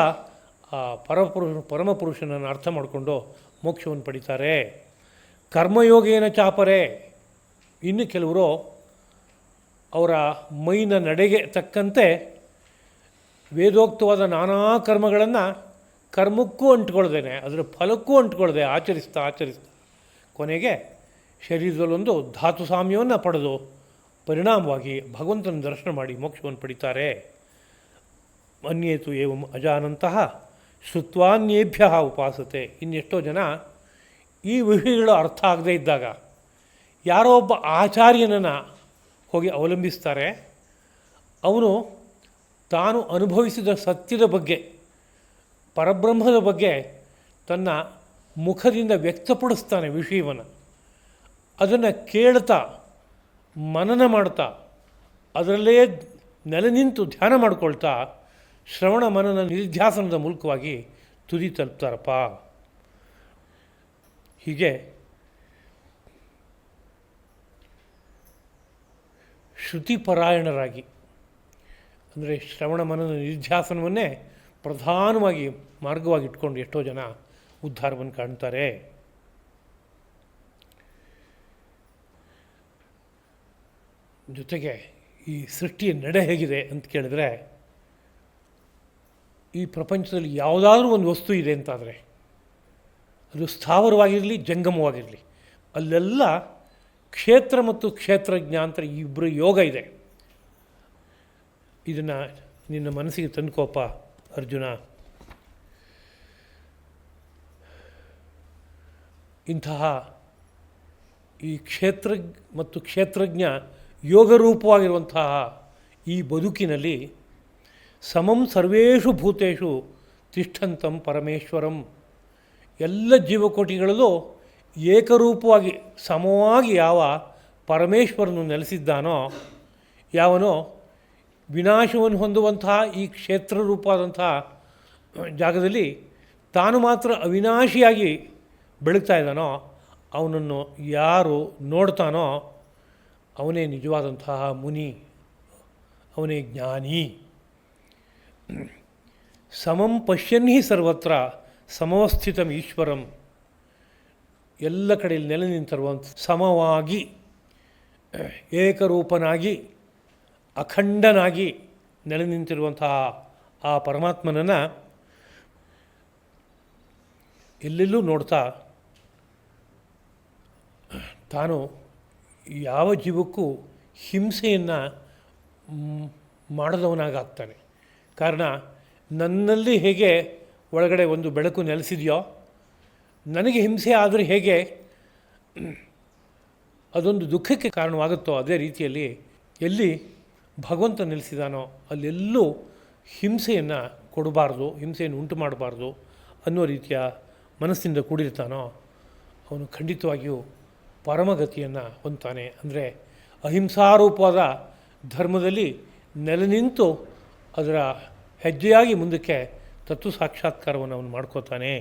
ಆ ಪರಮಪುರುಷನನ್ನು ಅರ್ಥ ಮಾಡಿಕೊಂಡು ಮೋಕ್ಷವನ್ನು ಪಡಿತಾರೆ. ಕರ್ಮಯೋಗೇನ ಚಾಪರೆ. ಇನ್ನು ಕೆಲವರು ಅವರ ಮೈನ ನಡೆಗೆ ತಕ್ಕಂತೆ ವೇದೋಕ್ತವಾದ ನಾನಾ ಕರ್ಮಗಳನ್ನು ಕರ್ಮಕ್ಕೂ ಅಂಟ್ಕೊಳ್ದೇನೆ ಅದರ ಫಲಕ್ಕೂ ಅಂಟ್ಕೊಳ್ದೆ ಆಚರಿಸ್ತಾ ಕೊನೆಗೆ ಶರೀರದಲ್ಲೊಂದು ಧಾತು ಸಾಮ್ಯವನ್ನು ಪಡೆದು ಪರಿಣಾಮವಾಗಿ ಭಗವಂತನ ದರ್ಶನ ಮಾಡಿ ಮೋಕ್ಷವನ್ನು ಪಡಿತಾರೆ. ಅನ್ಯೇತು ಏವಂ ಅಜಾನಂತಹ ಶ್ರುತ್ವಾನ್ಯೇಭ್ಯ ಉಪಾಸತೆ. ಇನ್ನೆಷ್ಟೋ ಜನ ಈ ವಿಷಯಗಳು ಅರ್ಥ ಆಗದೇ ಇದ್ದಾಗ ಯಾರೋ ಒಬ್ಬ ಆಚಾರ್ಯನನ್ನು ಹೋಗಿ ಅವಲಂಬಿಸ್ತಾರೆ. ಅವನು ತಾನು ಅನುಭವಿಸಿದ ಸತ್ಯದ ಬಗ್ಗೆ, ಪರಬ್ರಹ್ಮದ ಬಗ್ಗೆ ತನ್ನ ಮುಖದಿಂದ ವ್ಯಕ್ತಪಡಿಸ್ತಾನೆ ವಿಷಯವನ್ನು. ಅದನ್ನು ಕೇಳ್ತಾ ಮನನ ಮಾಡ್ತಾ ಅದರಲ್ಲೇ ನೆಲೆ ನಿಂತು ಧ್ಯಾನ ಮಾಡ್ಕೊಳ್ತಾ ಶ್ರವಣ ಮನನ ನಿಧ್ಯಾಸನದ ಮೂಲಕವಾಗಿ ತುದಿ ತಲುಪ್ತಾರಪ್ಪ. ಹೀಗೆ ಶ್ರುತಿಪರಾಯಣರಾಗಿ, ಅಂದರೆ ಶ್ರವಣ ಮನನ ನಿಧ್ಯಾಸನವನ್ನೇ ಪ್ರಧಾನವಾಗಿ ಮಾರ್ಗವಾಗಿ ಇಟ್ಕೊಂಡು ಎಷ್ಟೋ ಜನ ಉದ್ಧಾರವನ್ನು ಕಾಣ್ತಾರೆ. ಜೊತೆಗೆ ಈ ಸೃಷ್ಟಿಯ ನಡೆ ಹೇಗಿದೆ ಅಂತ ಕೇಳಿದ್ರೆ, ಈ ಪ್ರಪಂಚದಲ್ಲಿ ಯಾವುದಾದ್ರೂ ಒಂದು ವಸ್ತು ಇದೆ ಅಂತಾದರೆ ಅದು ಸ್ಥಾವರವಾಗಿರಲಿ ಜಂಗಮವಾಗಿರಲಿ, ಅಲ್ಲೆಲ್ಲ ಕ್ಷೇತ್ರ ಮತ್ತು ಕ್ಷೇತ್ರಜ್ಞ ಅಂತ ಇಬ್ಬರು ಯೋಗ ಇದೆ. ಇದನ್ನು ನಿನ್ನ ಮನಸ್ಸಿಗೆ ತಂದುಕೋಪ ಅರ್ಜುನ. ಇಂತಹ ಈ ಕ್ಷೇತ್ರ ಮತ್ತು ಕ್ಷೇತ್ರಜ್ಞ ಯೋಗರೂಪವಾಗಿರುವಂತಹ ಈ ಬದುಕಿನಲ್ಲಿ ಸಮಂ ಸರ್ವೇಷು ಭೂತೇಷು ತಿಷ್ಠಂತಂ ಪರಮೇಶ್ವರಂ. ಎಲ್ಲ ಜೀವಕೋಟಿಗಳಲ್ಲೂ ಏಕರೂಪವಾಗಿ ಸಮವಾಗಿ ಯಾವ ಪರಮೇಶ್ವರನು ನೆಲೆಸಿದ್ದಾನೋ, ಯಾವನೋ ವಿನಾಶವನ್ನು ಹೊಂದುವಂತಹ ಈ ಕ್ಷೇತ್ರ ರೂಪವಾದಂತಹ ಜಾಗದಲ್ಲಿ ತಾನು ಮಾತ್ರ ಅವಿನಾಶಿಯಾಗಿ ಬೆಳಗ್ತಾ ಇದ್ದಾನೋ, ಅವನನ್ನು ಯಾರು ನೋಡ್ತಾನೋ ಅವನೇ ನಿಜವಾದಂತಹ ಮುನಿ, ಅವನೇ ಜ್ಞಾನಿ. ಸಮಂ ಪಶ್ಯನ್ ಹಿ ಸರ್ವತ್ರ ಸಮವಸ್ಥಿತಂ ಈಶ್ವರಂ. ಎಲ್ಲ ಕಡೆಯಲ್ಲಿ ನೆಲೆ ನಿಂತಿರುವಂಥ ಸಮವಾಗಿ ಏಕರೂಪನಾಗಿ ಅಖಂಡನಾಗಿ ನೆಲೆ ನಿಂತಿರುವಂತಹ ಆ ಪರಮಾತ್ಮನನ್ನು ಎಲ್ಲೆಲ್ಲೂ ನೋಡ್ತಾ ತಾನು ಯಾವ ಜೀವಕ್ಕೂ ಹಿಂಸೆಯನ್ನು ಮಾಡದವನಾಗ್ತಾನೆ. ಕಾರಣ, ನನ್ನಲ್ಲಿ ಹೇಗೆ ಒಳಗಡೆ ಒಂದು ಬೆಳಕು ನೆಲೆಸಿದೆಯೋ, ನನಗೆ ಹಿಂಸೆ ಆದರೆ ಹೇಗೆ ಅದೊಂದು ದುಃಖಕ್ಕೆ ಕಾರಣವಾಗುತ್ತೋ, ಅದೇ ರೀತಿಯಲ್ಲಿ ಎಲ್ಲಿ ಭಗವಂತ ನೆಲೆಸಿದಾನೋ ಅಲ್ಲೆಲ್ಲೂ ಹಿಂಸೆಯನ್ನು ಕೊಡಬಾರ್ದು, ಹಿಂಸೆಯನ್ನು ಉಂಟು ಮಾಡಬಾರ್ದು ಅನ್ನೋ ರೀತಿಯ ಮನಸ್ಸಿಂದ ಕೂಡಿರ್ತಾನೋ ಅವನು ಖಂಡಿತವಾಗಿಯೂ ಪರಮಗತಿಯನ್ನು ಹೊಂದ್ತಾನೆ. ಅಂದರೆ ಅಹಿಂಸಾರೂಪವಾದ ಧರ್ಮದಲ್ಲಿ ನೆಲೆ ನಿಂತು ಅದರ ಹೆಜ್ಜೆಯಾಗಿ ಮುಂದಕ್ಕೆ ತತ್ವ ಸಾಕ್ಷಾತ್ಕಾರವನ್ನು ಅವನು ಮಾಡ್ಕೋತಾನೆ.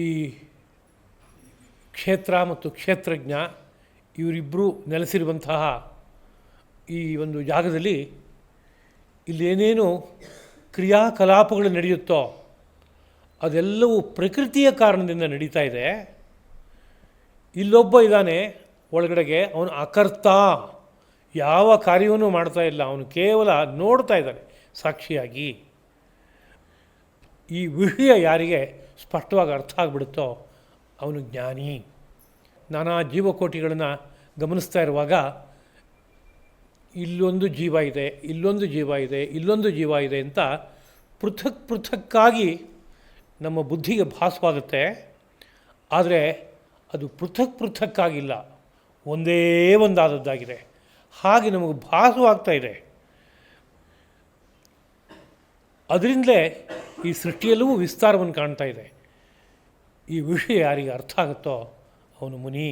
ಈ ಕ್ಷೇತ್ರ ಮತ್ತು ಕ್ಷೇತ್ರಜ್ಞ ಇವರಿಬ್ಬರು ನೆಲೆಸಿರುವಂತಹ ಈ ಒಂದು ಜಾಗದಲ್ಲಿ ಇಲ್ಲೇನೇನು ಕ್ರಿಯಾಕಲಾಪಗಳು ನಡೆಯುತ್ತೋ ಅದೆಲ್ಲವೂ ಪ್ರಕೃತಿಯ ಕಾರಣದಿಂದ ನಡೀತಾ ಇದೆ. ಇಲ್ಲೊಬ್ಬ ಇದ್ದಾನೆ ಒಳಗಡೆಗೆ, ಅವನು ಅಕರ್ತ, ಯಾವ ಕಾರ್ಯವೂ ಮಾಡ್ತಾ ಇಲ್ಲ, ಅವನು ಕೇವಲ ನೋಡ್ತಾ ಇದ್ದಾನೆ ಸಾಕ್ಷಿಯಾಗಿ. ಈ ವಿಷಯ ಯಾರಿಗೆ ಸ್ಪಷ್ಟವಾಗಿ ಅರ್ಥ ಆಗಿಬಿಡುತ್ತೋ ಅವನು ಜ್ಞಾನಿ. ನಾನಾ ಜೀವಕೋಟಿಗಳನ್ನು ಗಮನಿಸ್ತಾ ಇರುವಾಗ ಇಲ್ಲೊಂದು ಜೀವ ಇದೆ, ಇಲ್ಲೊಂದು ಜೀವ ಇದೆ, ಇಲ್ಲೊಂದು ಜೀವ ಇದೆ ಅಂತ ಪೃಥಕ್ ಪೃಥಕ್ಕಾಗಿ ನಮ್ಮ ಬುದ್ಧಿಗೆ ಭಾಸವಾಗುತ್ತೆ. ಆದರೆ ಅದು ಪೃಥಕ್ ಪೃಥಕ್ಕಾಗಿಲ್ಲ, ಒಂದೇ ಒಂದಾದದ್ದಾಗಿದೆ. ಹಾಗೆ ನಮಗೆ ಭಾಸವಾಗ್ತಾ ಇದೆ. ಅದರಿಂದಲೇ ಈ ಸೃಷ್ಟಿಯಲ್ಲೂ ವಿಸ್ತಾರವನ್ನು ಕಾಣ್ತಾ ಇದೆ. ಈ ವಿಷಯ ಯಾರಿಗೆ ಅರ್ಥ ಆಗುತ್ತೋ ಅವನು ಮುನಿ.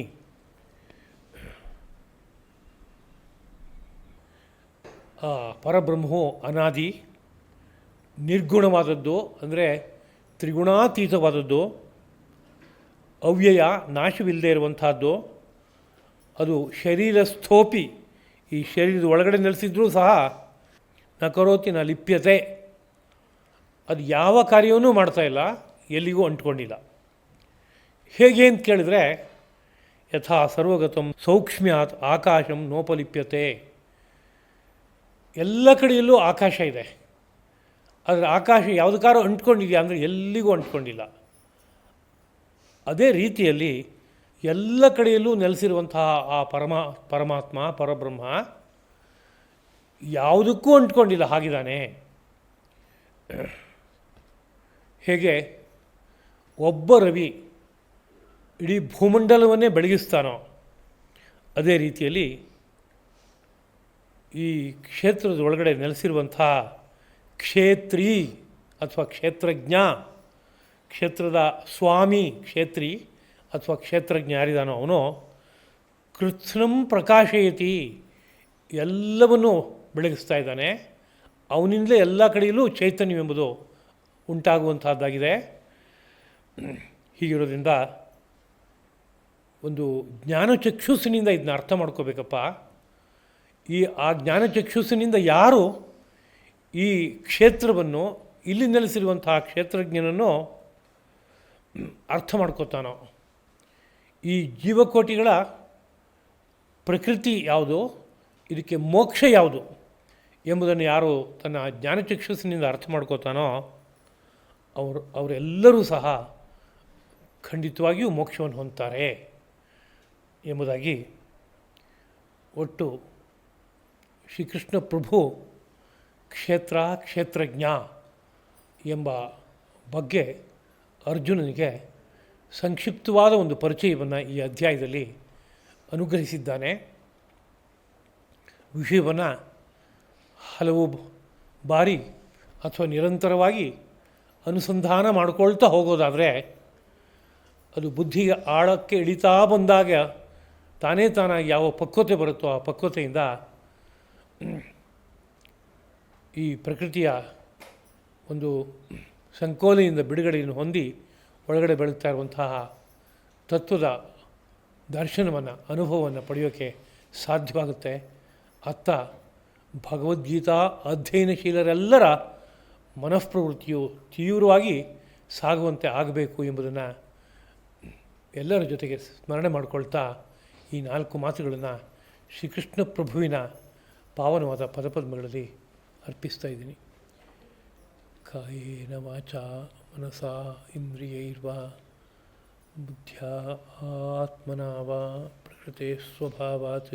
ಆ ಪರಬ್ರಹ್ಮವು ಅನಾದಿ, ನಿರ್ಗುಣವಾದದ್ದು, ಅಂದರೆ ತ್ರಿಗುಣಾತೀತವಾದದ್ದು, ಅವ್ಯಯ, ನಾಶವಿಲ್ಲದೆ ಇರುವಂಥದ್ದು. ಅದು ಶರೀರಸ್ಥೋಪಿ, ಈ ಶರೀರದ ಒಳಗಡೆ ನೆಲೆಸಿದ್ರೂ ಸಹ ನ ಕರೋತಿ ನ ಲಿಪ್ಯತೆ, ಅದು ಯಾವ ಕಾರ್ಯವೂ ಮಾಡ್ತಾಯಿಲ್ಲ, ಎಲ್ಲಿಗೂ ಅಂಟ್ಕೊಂಡಿಲ್ಲ. ಹೇಗೆ ಅಂತ ಕೇಳಿದ್ರೆ, ಯಥಾ ಸರ್ವಗತಂ ಸೌಕ್ಷ್ಮ್ಯಾತ್ ಆಕಾಶಂ ನೋಪಲಿಪ್ಯತೆ. ಎಲ್ಲ ಕಡೆಯಲ್ಲೂ ಆಕಾಶ ಇದೆ, ಆದರೆ ಆಕಾಶ ಯಾವುದಕ್ಕಾದ್ರೂ ಅಂಟ್ಕೊಂಡಿದೆಯಾ ಅಂದರೆ ಎಲ್ಲಿಗೂ ಅಂಟ್ಕೊಂಡಿಲ್ಲ. ಅದೇ ರೀತಿಯಲ್ಲಿ ಎಲ್ಲ ಕಡೆಯಲ್ಲೂ ನೆಲೆಸಿರುವಂತಹ ಆ ಪರಮಾತ್ಮ ಪರಬ್ರಹ್ಮ ಯಾವುದಕ್ಕೂ ಅಂಟ್ಕೊಂಡಿಲ್ಲ, ಹಾಗಿದ್ದಾನೆ. ಹೇಗೆ ಒಬ್ಬ ರವಿ ಇಡೀ ಭೂಮಂಡಲವನ್ನೇ ಬೆಳಗಿಸ್ತಾನೋ ಅದೇ ರೀತಿಯಲ್ಲಿ ಈ ಕ್ಷೇತ್ರದ ಒಳಗಡೆ ನೆಲೆಸಿರುವಂಥ ಕ್ಷೇತ್ರಿ ಅಥವಾ ಕ್ಷೇತ್ರಜ್ಞ, ಕ್ಷೇತ್ರದ ಸ್ವಾಮಿ ಕ್ಷೇತ್ರಿ ಅಥವಾ ಕ್ಷೇತ್ರಜ್ಞ ಯಾರಿದಾನೋ ಅವನು ಕೃತ್ಸ್ನಂ ಪ್ರಕಾಶಯತಿ, ಎಲ್ಲವನ್ನೂ ಬೆಳಗಿಸ್ತಾ ಇದ್ದಾನೆ. ಅವನಿಂದಲೇ ಎಲ್ಲ ಕಡೆಯಲ್ಲೂ ಚೈತನ್ಯವೆಂಬುದು ಉಂಟಾಗುವಂಥದ್ದಾಗಿದೆ. ಹೀಗಿರೋದ್ರಿಂದ ಒಂದು ಜ್ಞಾನಚಕ್ಷುಸ್ಸಿನಿಂದ ಇದನ್ನ ಅರ್ಥ ಮಾಡ್ಕೋಬೇಕಪ್ಪ. ಆ ಜ್ಞಾನಚಕ್ಷುಸ್ಸಿನಿಂದ ಯಾರು ಈ ಕ್ಷೇತ್ರವನ್ನು, ಇಲ್ಲಿ ನೆಲೆಸಿರುವಂತಹ ಕ್ಷೇತ್ರಜ್ಞನನ್ನು ಅರ್ಥ ಮಾಡ್ಕೋತಾನೋ, ಈ ಜೀವಕೋಟಿಗಳ ಪ್ರಕೃತಿ ಯಾವುದು, ಇದಕ್ಕೆ ಮೋಕ್ಷ ಯಾವುದು ಎಂಬುದನ್ನು ಯಾರು ತನ್ನ ಜ್ಞಾನಚಕ್ಷುಸ್ಸಿನಿಂದ ಅರ್ಥ ಮಾಡ್ಕೋತಾನೋ ಅವರೆಲ್ಲರೂ ಸಹ ಖಂಡಿತವಾಗಿಯೂ ಮೋಕ್ಷವನ್ನು ಹೊಂದ್ತಾರೆ ಎಂಬುದಾಗಿ ಒಟ್ಟು ಶ್ರೀಕೃಷ್ಣ ಪ್ರಭು ಕ್ಷೇತ್ರ ಕ್ಷೇತ್ರಜ್ಞ ಎಂಬ ಬಗ್ಗೆ ಅರ್ಜುನನಿಗೆ ಸಂಕ್ಷಿಪ್ತವಾದ ಒಂದು ಪರಿಚಯವನ್ನು ಈ ಅಧ್ಯಾಯದಲ್ಲಿ ಅನುಗ್ರಹಿಸಿದ್ದಾನೆ. ವಿಷಯವನ್ನು ಹಲವು ಬಾರಿ ಅಥವಾ ನಿರಂತರವಾಗಿ ಅನುಸಂಧಾನ ಮಾಡಿಕೊಳ್ತಾ ಹೋಗೋದಾದರೆ ಅದು ಬುದ್ಧಿಗೆ ಆಳಕ್ಕೆ ಇಳಿತಾ ಬಂದಾಗ ತಾನೇ ತಾನಾಗಿ ಯಾವ ಪಕ್ವತೆ ಬರುತ್ತೋ ಆ ಪಕ್ವತೆಯಿಂದ ಈ ಪ್ರಕೃತಿಯ ಒಂದು ಸಂಕೋಲೆಯಿಂದ ಬಿಡುಗಡೆಯನ್ನು ಹೊಂದಿ ಒಳಗಡೆ ಬೆಳಗ್ತಾ ಇರುವಂತಹ ತತ್ವದ ದರ್ಶನವನ್ನು, ಅನುಭವವನ್ನು ಪಡೆಯೋಕ್ಕೆ ಸಾಧ್ಯವಾಗುತ್ತೆ. ಅತ್ತ ಭಗವದ್ಗೀತಾ ಅಧ್ಯಯನಶೀಲರೆಲ್ಲರ ಮನಃಪ್ರವೃತ್ತಿಯು ತೀವ್ರವಾಗಿ ಸಾಗುವಂತೆ ಆಗಬೇಕು ಎಂಬುದನ್ನು ಎಲ್ಲರ ಜೊತೆಗೆ ಸ್ಮರಣೆ ಮಾಡಿಕೊಳ್ತಾ ಈ 4 ಮಾತುಗಳನ್ನು ಶ್ರೀಕೃಷ್ಣ ಪ್ರಭುವಿನ ಪಾವನವಾದ ಪದಪದ್ಮಗಳಲ್ಲಿ ಅರ್ಪಿಸ್ತಾ ಇದ್ದೀನಿ. ಕಾಯೇನ ವಾಚಾ ಮನಸಾ ಇಂದ್ರಿಯೈರ್ವಾ ಬುದ್ಧ್ಯಾ ಆತ್ಮನಾ ವಾ ಪ್ರಕೃತೆ ಸ್ವಭಾವಾತ್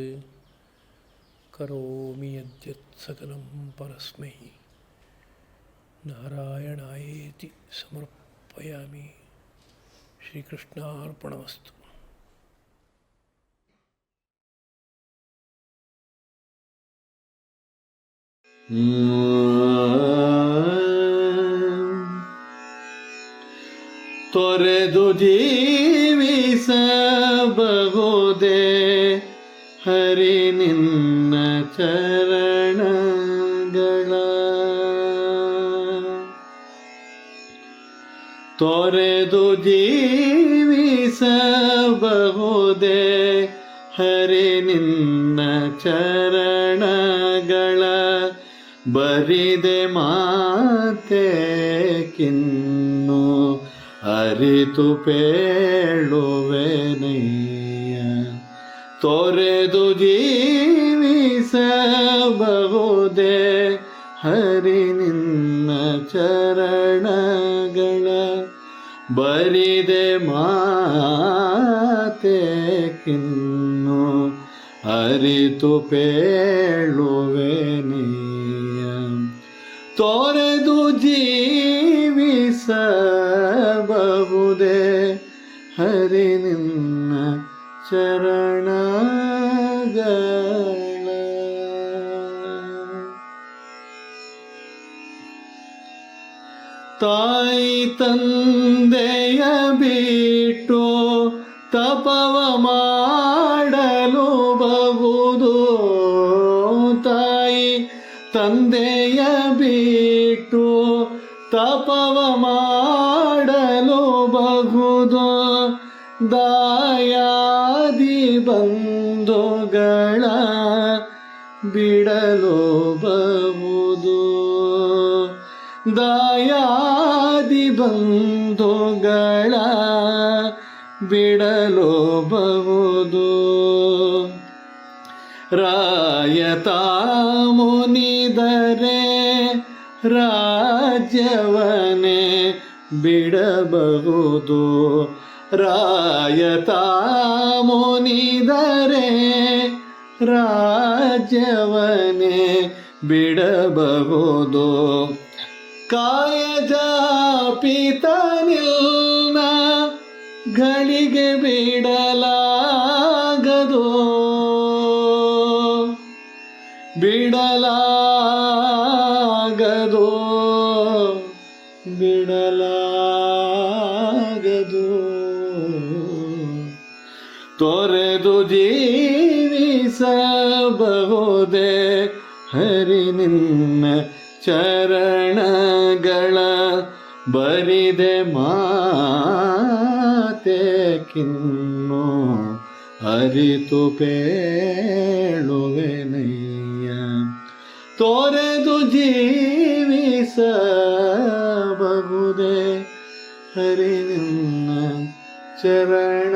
ಕರೋಮಿ ಯದ್ಯತ್ ಸಕಲಂ ಪರಸ್ಮೈ ನಾರಾಯಣಾಯೇತಿ ಸಮರ್ಪಯಾಮಿ. ಶ್ರೀಕೃಷ್ಣಾರ್ಪಣಮಸ್ತು. ತೊರೆದು ಜೀವಿಸಬಹುದೇ ಹರಿ ನಿನ್ನ ಚರಣಗಳ, ತೊರೆದು ಜೀವಿಸಬಹುದೇ ಹರಿ ನಿನ್ನ ಚರಣಗಳ, ಬರಿದೆ ಮಾತೆ ಕಿನ್ನು ಅರಿತು ಪೇಳುವೆನಯ್ಯ. ತೊರೆದು ಜೀವಿಸಬಹುದೇ ಹರಿ ನಿನ್ನ ಚರಣಗಳ, ಬರಿದೆ ಮಾತೆ ಕಿನ್ನು ಅರಿತು ಪೇಳುವೆನಯ್ಯ. ತೊರೆದು ಜೀವಿಸಬಹುದೇ ಹರಿ ನಿನ್ನ ಚರಣಗಳ. ತಾಯಿ ತಂದೆಯ ಬಿಟ್ಟು ತಪವ ಮಾಡಲು ಬಹುದು, ತಾಯಿ ತಂದೆಯ ಬಿಟ್ಟು ತಪವ ಮಾಡಲು ಬಹುದು, ದಾಯಾದಿ ಬಂಧುಗಳ ಬಿಡಲು ಬಹುದು, ದಾಯಾದಿ ಬಂಧುಗಳ ಬಿಡಲು ಬಹುದು. ರಾಯತ ಮುನಿದರೆ ರಾಜ್ಯವನೇ ಬಿಡಬಹುದು, ರಾಯತ ಮುನಿದರೆ ರಾಜ್ಯವನೇ ಬಿಡಬಹುದು. ಕಾಯಜ ಪಿತನಿಲ್ಲ ಗಳಿಗೆ ಬಿಡಲಾಗದು, ಬಿಡಲಾಗದು, ಬಿಡಲಾಗದು. ತೊರೆದು ಜೀವಿಸಬಹುದೇ ಹರಿ ನಿನ್ನ ಚರಣಗಳ, ಬರಿದೆ ಮಾತೆ ಕಿನ್ನು ಅರಿತು ಪೇಳುವೆನಯ್ಯ. ತೊರೆದು ಜೀವಿಸಬಹುದೇ ಹರಿ ನಿನ್ನ ಚರಣಗಳ.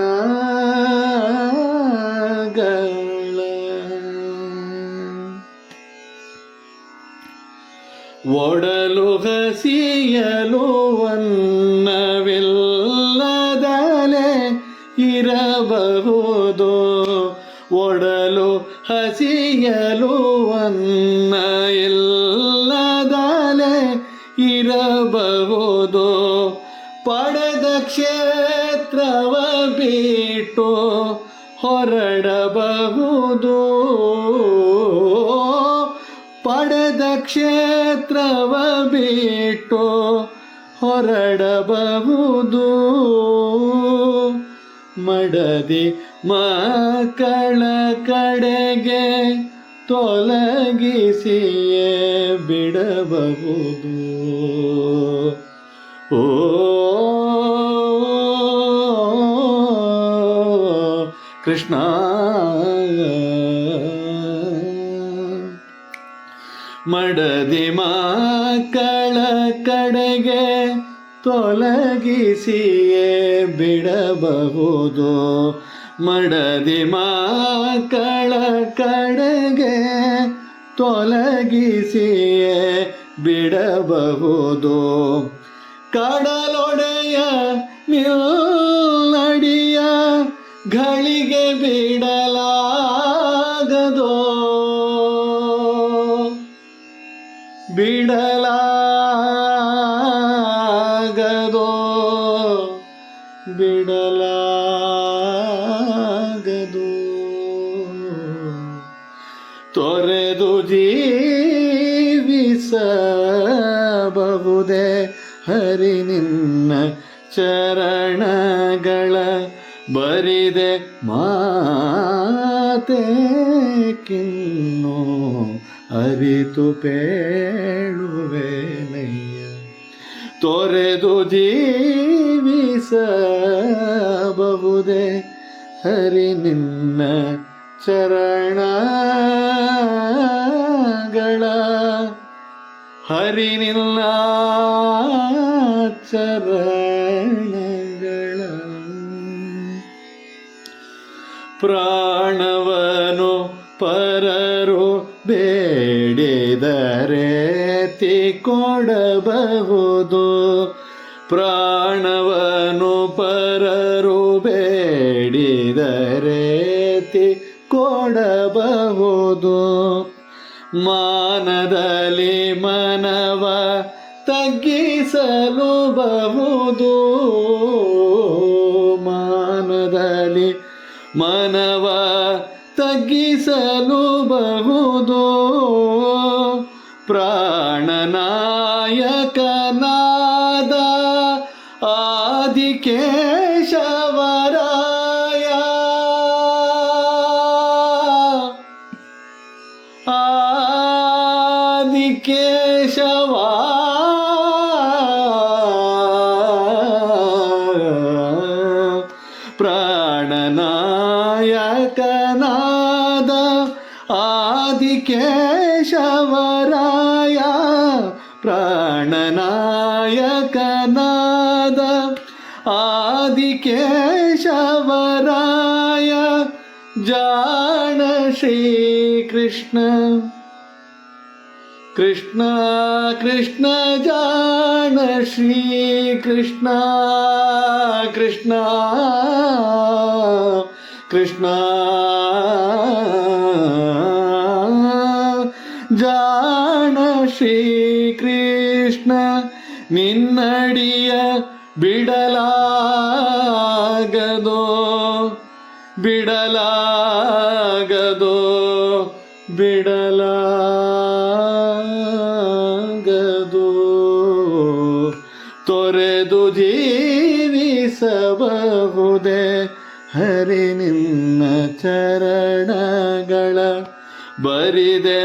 ಒಡಲು ಹಸಿಯಲು ಅನ್ನವಿಲ್ಲದಲೆ ಇರಬಹುದು, ಒಡಲು ಹಸಿಯಲು ಅನ್ನ ಇಲ್ಲದಲೆ ಇರಬಹುದು, ಪಡೆದ ಕ್ಷೇತ್ರವ ಬಿಟ್ಟು ಹೊರಡಬಹುದು, ಪಡೆದ ಕ್ಷೇತ್ರವ ಬಿಟ್ಟು ಹೊರಡಬಹುದು, ಮಡದಿ ಮಕ್ಕಳ ಕಡೆಗೆ ತೊಲಗಿಸಿಯೇ ಬಿಡಬಹುದು. ಓ ಕೃಷ್ಣ, ಮಡದಿ ಮಕ್ಕಳ ಕಡೆಗೆ ತೊಲಗಿಸಿಯೇ ಬಿಡಬಹುದು, ಮಡದಿ ಮಕ್ಕಳ ಕಡೆಗೆ ತೊಲಗಿಸಿಯೇ ಬಿಡಬಹುದು. ಕಡಲೊಡೆಯ ನಿಲ್ಲಡಿಯಾರ ಗಳಿಗೆ ಬಿಡಲಾಗದೋ ಬಿಡಲಾಗದೋ ಬಿಡಲಾಗದೋ ತೊರೆದು ಜೀವಿಸಬಹುದೇ ಹರಿ ನಿನ್ನ ಚರಣಗಳ ಬರಿದೆ ಮಾತೇಕಿನ್ನು ಅರಿತು ಪೇಳುವೆನಯ್ಯ ತೊರೆದು ಜೀವಿಸಬಹುದೇ ಹರಿ ನಿನ್ನ ಚರಣಗಳ ಹರಿ ನಿನ್ನ ಚರಣಗಳ ಪ್ರಾಣವನು ಪರರು ಬೇಡಿದರೆ ಕೊಡಬಹುದು ಪ್ರಾಣವನು ಪರರು ಬೇಡಿದರೆ ಕೊಡಬಹುದು ಮಾನದಲ್ಲಿ ಮನವ ತಗ್ಗಿಸಲು ಬಹುದು ಮಾನದಲ್ಲಿ ಮನವ ತಗ್ಗಿಸಲು ಬಹುದು ಪ್ರಾಣನಾಯಕನಾದ ಆದಿಕೇಶವರಾಯ ಆದಿಕೇಶವ ಪ್ರಾಣನಾಯಕನಾದ ಆದಿಕೇಶವರಾಯ ಪ್ರಾಣನಾಯಕನಾದ ಆದಿಕೇಶವರಾಯ ಜಾಣ ಶ್ರೀಕೃಷ್ಣ ಕೃಷ್ಣ ಕೃಷ್ಣ ಜಾಣ ಶ್ರೀಕೃಷ್ಣ ಕೃಷ್ಣ ಕೃಷ್ಣ ಜಾಣ ಶ್ರೀಕೃಷ್ಣ ನಿನ್ನಡಿಯ ಬಿಡಲಾಗದೋ ಬಿಡಲಾಗದೋ ಬಿಡಲಾಗದೋ ತೊರೆದು ಜೀವಿಸಬಹುದೇ ಹರಿ ನಿನ್ನ ಚರಣಗಳ ಬರಿದೆ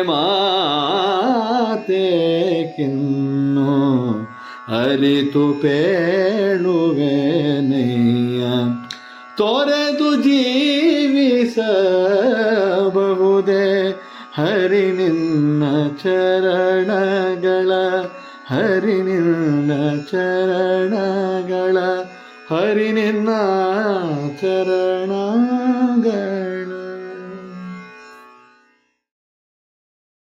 ಮಾತೇಕಿನ್ನು ಅರಿತು ಪೇಳುವೆನಯ್ಯ ತೊರೆದು ಜೀವಿಸಬಹುದೇ ಹರಿ ನಿನ್ನ ಚರಣಗಳ ಹರಿ ನಿನ್ನ ಚರಣಗಳ ಹರಿ ನಿನ್ನ ಚರಣಗಳ